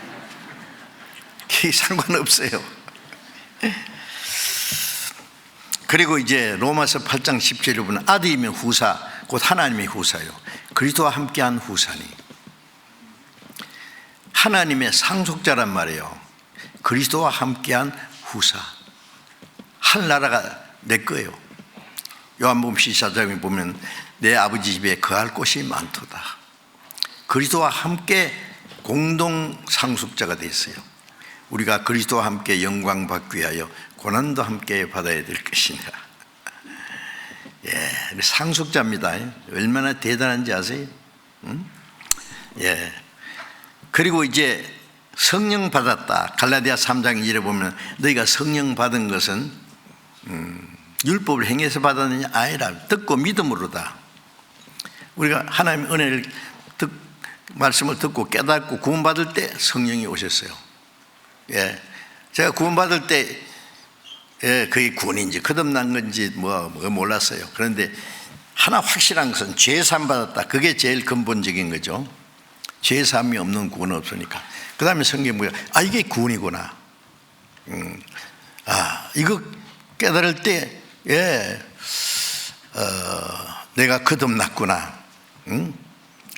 그게 상관없어요. 그리고 이제 로마서 8장 10절에 보면 아들이면 후사, 곧 하나님의 후사요. 그리스도와 함께한 후사니. 하나님의 상속자란 말이에요. 그리스도와 함께한 후사. 하늘나라가 내 거예요. 요한복음 14장에 보면 내 아버지 집에 거할 곳이 많도다. 그리스도와 함께 공동 상속자가 됐어요. 우리가 그리스도와 함께 영광 받기 위하여 고난도 함께 받아야 될 것이니라. 상속자입니다. 얼마나 대단한지 아세요? 그리고 이제 성령 받았다. 갈라디아 3장 2절에 보면 너희가 성령 받은 것은 율법을 행해서 받았느냐? 아니라 듣고 믿음으로다. 우리가 하나님의 은혜를 말씀을 듣고 깨닫고 구원받을 때 성령이 오셨어요. 제가 구원받을 때 그게 구원인지 거듭난 건지 뭐 몰랐어요. 그런데 하나 확실한 것은 죄사함 받았다. 그게 제일 근본적인 거죠. 죄사함이 없는 구원은 없으니까. 그 다음에 성경이 뭐야? 이게 구원이구나. 이거 깨달을 때 내가 거듭났구나.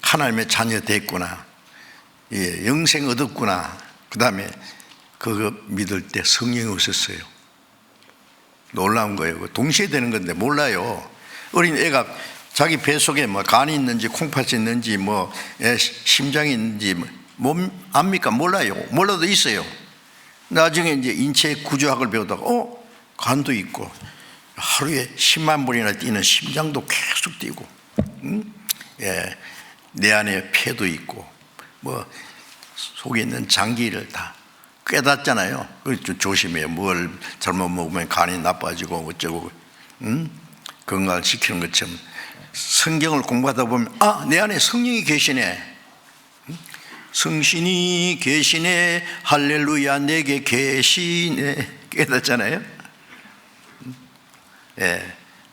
하나님의 자녀 됐구나. 영생 얻었구나. 그 다음에 그거 믿을 때 성령이 오셨어요. 놀라운 거예요. 동시에 되는 건데 몰라요. 어린 애가 자기 뱃속에 뭐 간이 있는지 콩팥이 있는지 뭐 심장이 있는지 몸 압니까? 몰라요. 몰라도 있어요. 나중에 이제 인체 구조학을 배우다가 간도 있고 하루에 10만 번이나 뛰는 심장도 계속 뛰고 내 안에 폐도 있고 뭐 속에 있는 장기를 다 깨닫잖아요. 조심해요. 뭘 잘못 먹으면 간이 나빠지고 어쩌고 건강을 지키는 것처럼 성경을 공부하다 보면 내 안에 성령이 계시네. 성신이 계시네. 할렐루야 내게 계시네. 깨닫잖아요.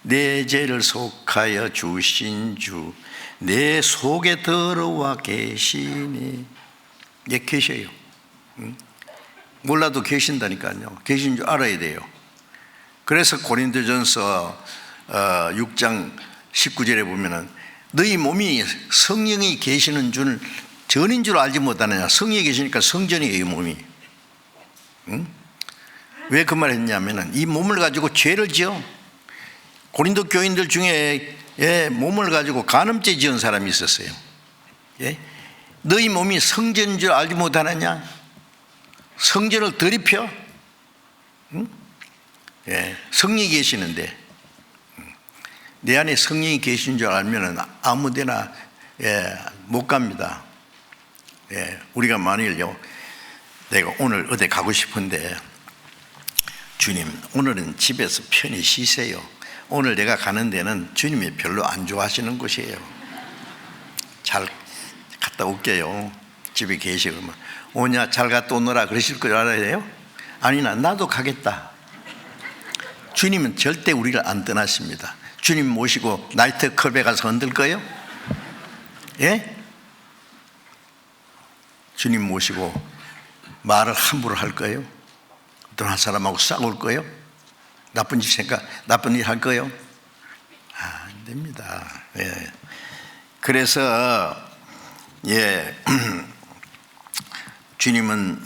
내 죄를 속하여 주신 주 내 속에 들어와 계시네. 계셔요. 몰라도 계신다니까요. 계신 줄 알아야 돼요. 그래서 고린도전서 6장 19절에 보면은 너희 몸이 성령이 계시는 줄 전인 줄 알지 못하느냐. 성령이 계시니까 성전이에요. 몸이. 왜 그 말 했냐면은 이 몸을 가지고 죄를 지어. 고린도 교인들 중에 몸을 가지고 간음죄 지은 사람이 있었어요. 너희 몸이 성전인 줄 알지 못하느냐. 성전을 더럽혀? 성령이 계시는데 내 안에 성령이 계신 줄 알면 아무데나 못 갑니다. 우리가 만일요 내가 오늘 어디 가고 싶은데 주님 오늘은 집에서 편히 쉬세요. 오늘 내가 가는 데는 주님이 별로 안 좋아하시는 곳이에요. 잘 갔다 올게요. 집에 계시면 오냐 잘 갔다 오너라 그러실 줄 알아야 돼요? 아니나 나도 가겠다. 주님은 절대 우리를 안 떠나십니다. 주님 모시고 나이트 클럽에 가서 흔들 거예요? 예? 주님 모시고 말을 함부로 할 거예요? 어떤 한 사람하고 싸울 거예요? 나쁜 일 할 거예요? 안 됩니다. 예. 그래서 주님은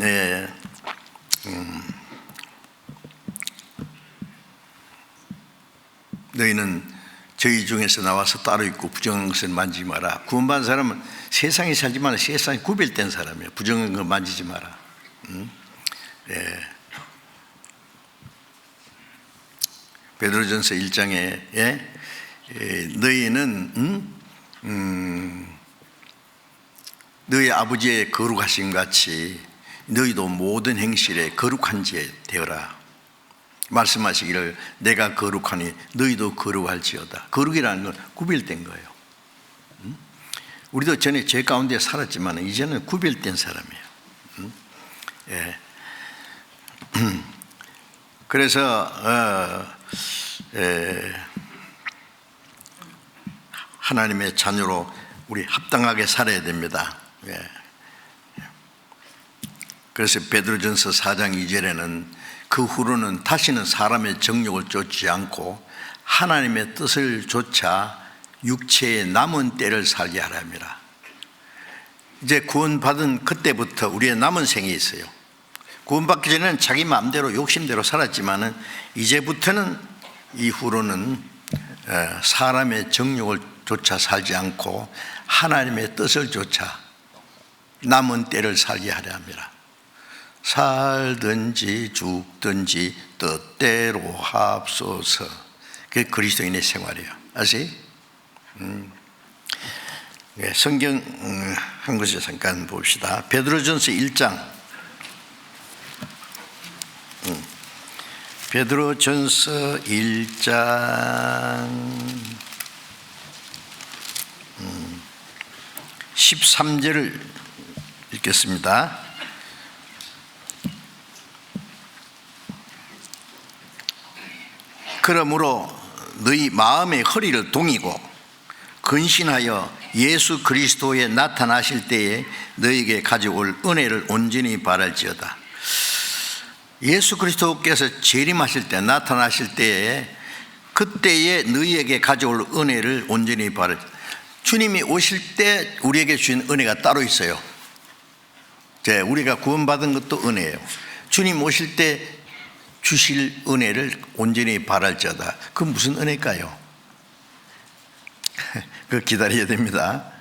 너희는 저희 중에서 나와서 따로 있고 부정한 것을 만지지 마라. 구원받은 사람은 세상에 살지만 세상에 구별된 사람이에요. 부정한 거 만지지 마라. 베드로전서 1장에 너희는 너희 아버지의 거룩하심 같이 너희도 모든 행실에 거룩한 자 되어라. 말씀하시기를 내가 거룩하니 너희도 거룩할지어다. 거룩이라는 건 구별된 거예요. 우리도 전에 죄 가운데 살았지만 이제는 구별된 사람이에요. 그래서 하나님의 자녀로 우리 합당하게 살아야 됩니다. 그래서 베드로전서 4장 2절에는 그 후로는 다시는 사람의 정욕을 쫓지 않고 하나님의 뜻을 좇아 육체의 남은 때를 살게 하라 합니다. 이제 구원받은 그때부터 우리의 남은 생이 있어요. 구원받기 전에는 자기 마음대로 욕심대로 살았지만은 이제부터는 이후로는 사람의 정욕을 쫓아 살지 않고 하나님의 뜻을 쫓아 남은 때를 살게 하려 합니다. 살든지 죽든지 뜻대로 합소서. 그게 그리스도인의 생활이에요. 아세요? 성경 한 것을 잠깐 봅시다. 베드로전서 1장. 베드로전서 1장 13절을 읽겠습니다. 그러므로 너희 마음의 허리를 동이고 근신하여 예수 그리스도에 나타나실 때에 너희에게 가져올 은혜를 온전히 바랄지어다. 예수 그리스도께서 재림하실 때 나타나실 때에 그때에 너희에게 가져올 은혜를 온전히 바랄. 주님이 오실 때 우리에게 주신 은혜가 따로 있어요. 우리가 구원받은 것도 은혜예요. 주님 오실 때 주실 은혜를 온전히 바랄지어다. 그건 무슨 은혜일까요? 그거 기다려야 됩니다.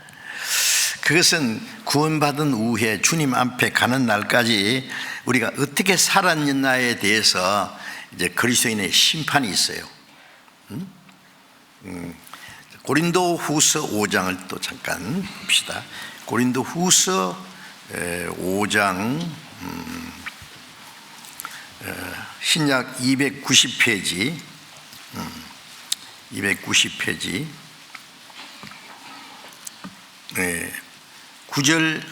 그것은 구원받은 후에 주님 앞에 가는 날까지 우리가 어떻게 살았느냐에 대해서 이제 그리스도인의 심판이 있어요. 고린도후서 5장을 또 잠깐 봅시다. 고린도후서 5장 신약 290페이지 290페이지 9절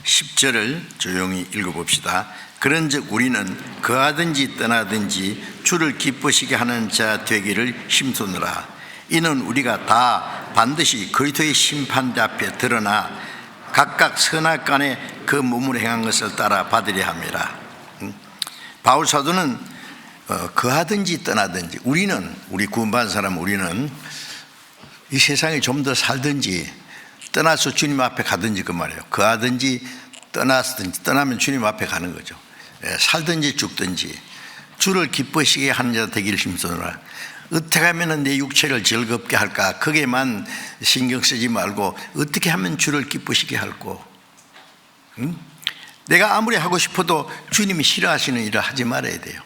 10절을 조용히 읽어봅시다. 그런즉 우리는 거하든지 떠나든지 주를 기쁘시게 하는 자 되기를 힘쓰느라. 이는 우리가 다 반드시 그리스도의 심판대 앞에 드러나 각각 선악간에 그 몸으로 행한 것을 따라 받으려 함이라. 바울 사도는 거하든지 떠나든지 우리 구원받은 사람 우리는 이 세상에 좀 더 살든지 떠나서 주님 앞에 가든지 그 말이에요. 거하든지 떠나면 주님 앞에 가는 거죠. 살든지 죽든지 주를 기쁘시게 하는 자 되기를 힘쓰느라. 어떻게 하면 내 육체를 즐겁게 할까? 거기에만 신경 쓰지 말고 어떻게 하면 주를 기쁘시게 할꼬? 내가 아무리 하고 싶어도 주님이 싫어하시는 일을 하지 말아야 돼요.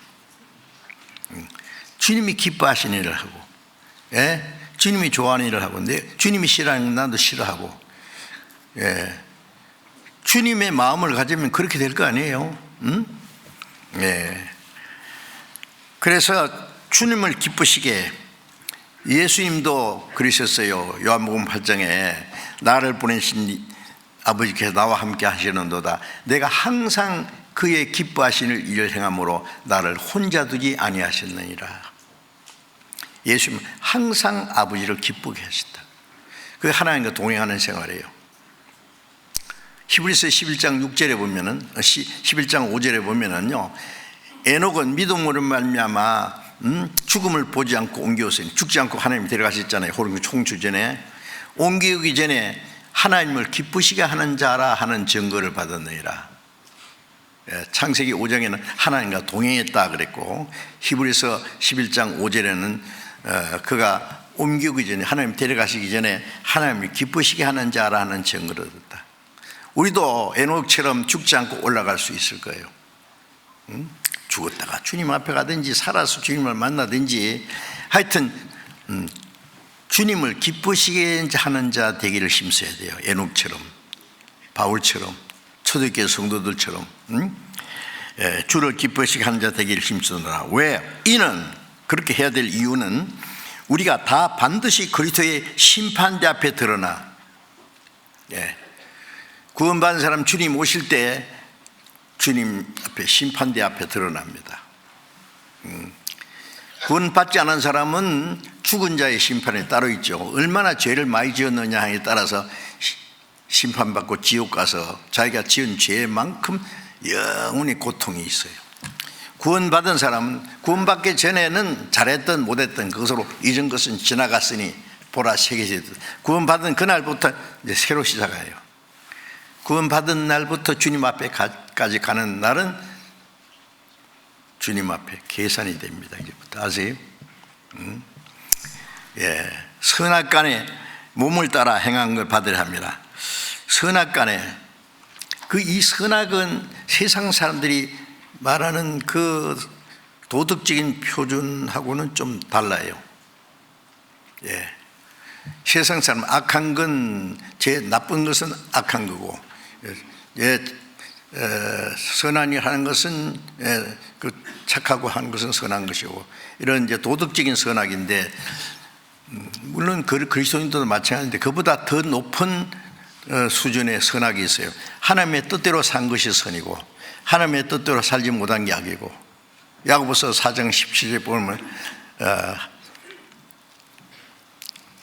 주님이 기뻐하시는 일을 하고, 주님이 좋아하는 일을 하고, 주님이 싫어하는 건 나도 싫어하고, 주님의 마음을 가지면 그렇게 될 거 아니에요? 응? 예. 그래서 주님을 기쁘시게, 예수님도 그러셨어요. 요한복음 8장에 나를 보내신 아버지께서 나와 함께 하시는도다. 내가 항상 그의 기뻐하시는 일을 행함으로 나를 혼자 두지 아니하셨느니라. 예수님은 항상 아버지를 기쁘게 하셨다. 그게 하나님과 동행하는 생활이에요. 히브리서 11장 6절에 보면은, 11장 5절에 보면은요, 에녹은 믿음으로 말미암아 죽음을 보지 않고 옮겨오세요. 죽지 않고 하나님이 데려가셨잖아요. 호령 총추전에 옮기기 전에 하나님을 기쁘시게 하는 자라 하는 증거를 받았느니라. 창세기 5장에는 하나님과 동행했다 그랬고, 히브리서 11장 5절에는 그가 옮기기 전에, 하나님 데려가시기 전에 하나님을 기쁘시게 하는 자라 하는 증거를 얻었다. 우리도 에녹처럼 죽지 않고 올라갈 수 있을 거예요. 죽었다가 주님 앞에 가든지 살아서 주님을 만나든지, 하여튼 주님을 기쁘시게 하는 자 되기를 힘써야 돼요. 에녹처럼, 바울처럼, 초대교회 성도들처럼 주를 기쁘시게 하는 자 되기를 힘쓰노라. 왜? 이는, 그렇게 해야 될 이유는 우리가 다 반드시 그리스도의 심판대 앞에 드러나, 구원받은 사람 주님 오실 때 주님 앞에, 심판대 앞에 드러납니다. 구원받지 않은 사람은 죽은 자의 심판에 따로 있죠. 얼마나 죄를 많이 지었느냐에 따라서 심판받고 지옥 가서 자기가 지은 죄만큼 영원히 고통이 있어요. 구원받은 사람은 구원받기 전에는 잘했든 못했든 그것으로 이전 것은 지나갔으니 보라 새겨지듯, 구원받은 그날부터 이제 새로 시작해요. 구원받은 날부터 주님 앞에까지 가는 날은 주님 앞에 계산이 됩니다. 이제부터 아세요? 선악간에 몸을 따라 행한 걸 받으려 합니다. 선악간에, 이 선악은 세상 사람들이 말하는 그 도덕적인 표준하고는 좀 달라요. 세상 사람, 악한 건, 나쁜 것은 악한 거고, 선한 일 하는 것은, 착하고 하는 것은 선한 것이고, 이런 이제 도덕적인 선악인데, 물론 그리스도인들도 마찬가지인데 그보다 더 높은 수준의 선악이 있어요. 하나님의 뜻대로 산 것이 선이고, 하나님의 뜻대로 살지 못한 게 악이고, 야고보서 4장 17절에 보면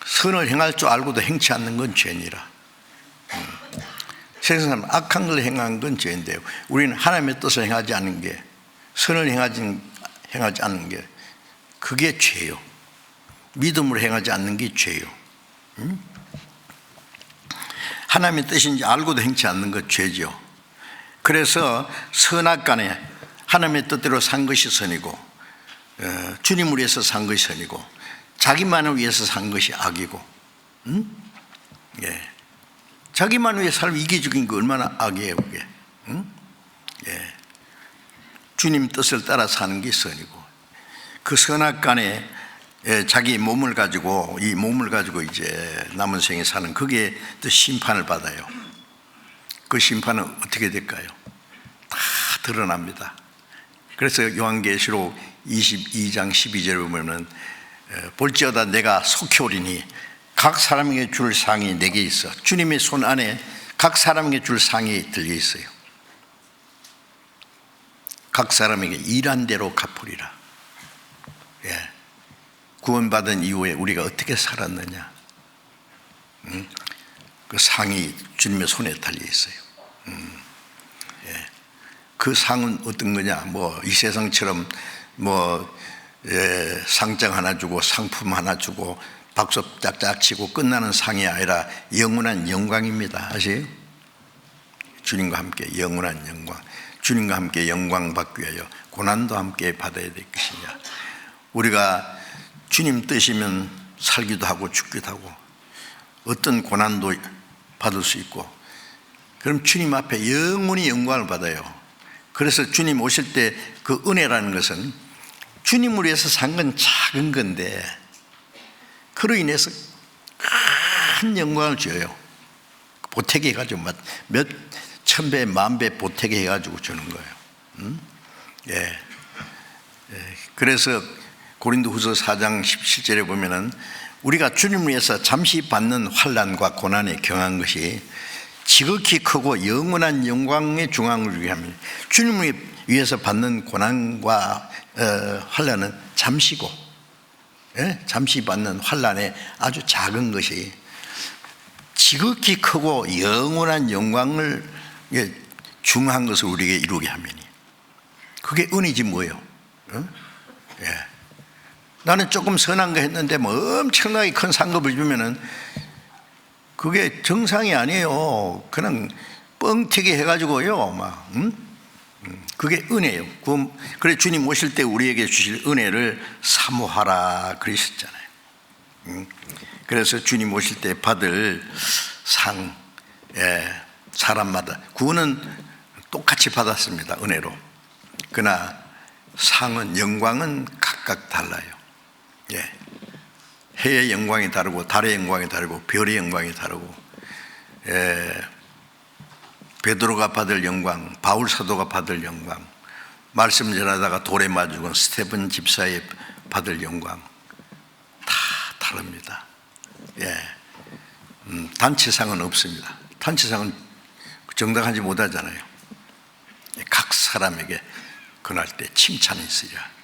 선을 행할 줄 알고도 행치 않는 건 죄니라. 세상 사람 악한 걸 행한 건 죄인데요, 우리는 하나님의 뜻을 행하지 않는 게, 선을 행하지 않는 게, 그게 죄요. 믿음으로 행하지 않는 게 죄요. 하나님의 뜻인지 알고도 행치 않는 것 죄죠. 그래서 선악간에 하나님의 뜻대로 산 것이 선이고, 주님을 위해서 산 것이 선이고, 자기만을 위해서 산 것이 악이고, 자기만 위해 살면 이기적인 거 얼마나 악이에요 그게. 주님 뜻을 따라 사는 게 선이고, 그 선악간에 자기 몸을 가지고, 이 몸을 가지고 이제 남은 생에 사는, 그게 또 심판을 받아요. 그 심판은 어떻게 될까요? 다 드러납니다. 그래서 요한계시록 22장 12절에 보면은 볼지어다 내가 속히 오리니 각 사람에게 줄 상이 내게 있어. 주님의 손 안에 각 사람에게 줄 상이 들려 있어요. 각 사람에게 일한 대로 갚으리라. 구원받은 이후에 우리가 어떻게 살았느냐, 그 상이 주님의 손에 달려 있어요. 그 상은 어떤 거냐, 이 세상처럼 상장 하나 주고 상품 하나 주고 박수 짝짝 치고 끝나는 상이 아니라 영원한 영광입니다. 아세요? 주님과 함께 영원한 영광, 주님과 함께 영광 받기 위하여 고난도 함께 받아야 될 것이냐. 우리가 주님 뜻이면 살기도 하고 죽기도 하고 어떤 고난도 받을 수 있고, 그럼 주님 앞에 영원히 영광을 받아요. 그래서 주님 오실 때 그 은혜라는 것은 주님을 위해서 산 건 작은 건데 그로 인해서 큰 영광을 줘요. 보태기 가지고 몇 1000배, 10,000배 보태게 해가지고 주는 거예요. 예. 그래서 고린도후서 4장 17절에 보면은 우리가 주님을 위해서 잠시 받는 환난과 고난에 경한 것이 지극히 크고 영원한 영광의 중앙을 위함이니, 주님을 위해서 받는 고난과 환난은 잠시고, 잠시 받는 환난에 아주 작은 것이 지극히 크고 영원한 영광을 중한 것을 우리에게 이루게 하면이, 그게 은이지 뭐예요. 나는 조금 선한 거 했는데 뭐 엄청나게 큰 상급을 주면은 그게 정상이 아니에요. 그냥 뻥튀기 해가지고요, 막. 그게 은혜예요. 그래 주님 오실 때 우리에게 주실 은혜를 사모하라 그러셨잖아요. 그래서 주님 오실 때 받을 상, 사람마다 구원은 똑같이 받았습니다, 은혜로. 그러나 상은, 영광은 각각 달라요. 해의 영광이 다르고, 달의 영광이 다르고, 별의 영광이 다르고, 베드로가 받을 영광, 바울 사도가 받을 영광, 말씀 전하다가 돌에 맞아 죽은 스테반 집사의 받을 영광 다 다릅니다. 단체상은 없습니다. 단체상은 정당하지 못하잖아요. 각 사람에게 그날 때 칭찬이 있으랴.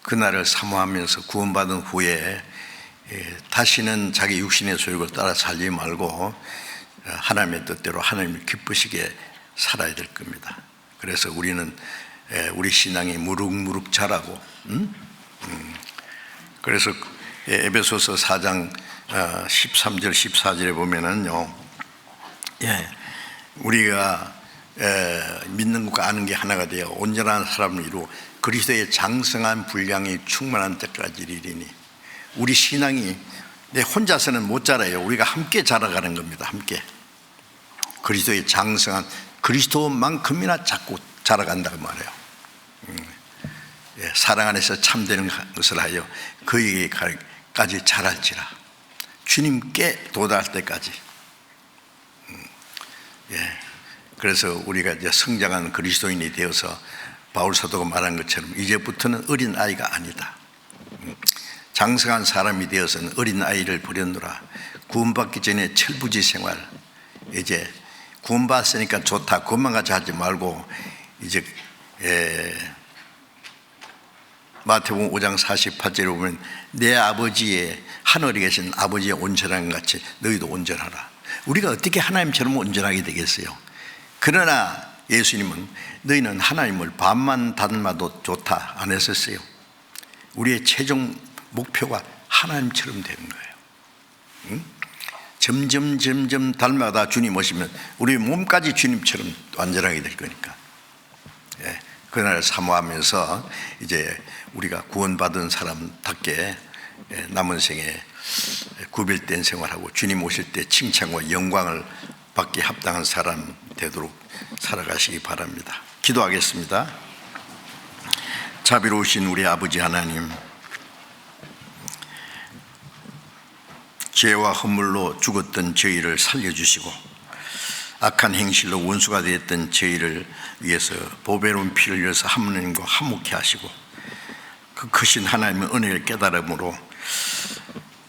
그날을 사모하면서 구원받은 후에 다시는 자기 육신의 소욕을 따라 살지 말고 하나님의 뜻대로 하나님을 기쁘시게 살아야 될 겁니다. 그래서 우리는 우리 신앙이 무룩무룩 자라고, 그래서 에베소서 4장 13절 14절에 보면은요, 우리가 믿는 것과 아는 게 하나가 되어 온전한 사람을 이루어 그리스도의 장성한 분량이 충만한 때까지 이르리니, 우리 신앙이 내 혼자서는 못 자라요. 우리가 함께 자라가는 겁니다. 함께 그리스도의 장성한, 그리스도만큼이나 자꾸 자라간다고 말해요. 사랑 안에서 참되는 것을 하여 그에게까지 자랄지라. 주님께 도달할 때까지. 그래서 우리가 이제 성장한 그리스도인이 되어서 바울 사도가 말한 것처럼 이제부터는 어린 아이가 아니다. 장성한 사람이 되어서는 어린 아이를 버렸노라. 구원받기 전에 철부지 생활, 이제 구원받았으니까 좋다, 그것만 같이 하지 말고 이제 마태복음 5장 48절에 보면 내 아버지의, 하늘에 계신 아버지의 온전한 것 같이 너희도 온전하라. 우리가 어떻게 하나님처럼 온전하게 되겠어요? 그러나 예수님은 너희는 하나님을 밤만 닮아도 좋다 안 했었어요. 우리의 최종 목표가 하나님처럼 되는 거예요. 점점 닮아다 주님 오시면 우리 몸까지 주님처럼 완전하게 될 거니까. 그날을 사모하면서 이제 우리가 구원받은 사람답게 남은 생에 구별된 생활하고 주님 오실 때 칭찬과 영광을 받기 합당한 사람 되도록 살아가시기 바랍니다. 기도하겠습니다. 자비로우신 우리 아버지 하나님, 죄와 허물로 죽었던 저희를 살려주시고 악한 행실로 원수가 되었던 저희를 위해서 보배로운 피를 흘려서 하나님과 화목케 하시고 그 크신 하나님의 은혜를 깨달음으로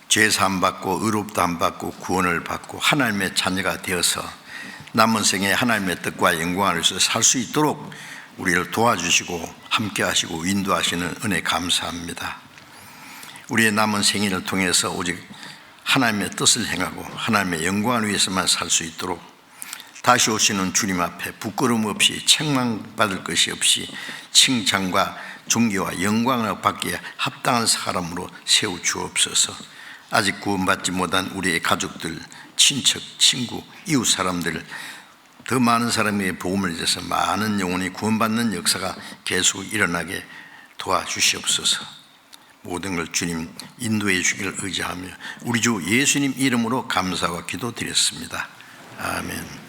죄사함 받고 의롭다함 받고 구원을 받고 하나님의 자녀가 되어서 남은 생에 하나님의 뜻과 영광 안에서 살 수 있도록 우리를 도와주시고 함께 하시고 인도하시는 은혜 감사합니다. 우리의 남은 생일을 통해서 오직 하나님의 뜻을 행하고 하나님의 영광을 위해서만 살 수 있도록 다시 오시는 주님 앞에 부끄러움 없이 책망받을 것이 없이 칭찬과 존귀와 영광을 받기에 합당한 사람으로 세워주옵소서. 아직 구원받지 못한 우리의 가족들, 친척, 친구, 이웃 사람들, 더 많은 사람에게 복음을 줘서 많은 영혼이 구원받는 역사가 계속 일어나게 도와주시옵소서. 모든 걸 주님 인도해 주기를 의지하며 우리 주 예수님 이름으로 감사와 기도드렸습니다. 아멘.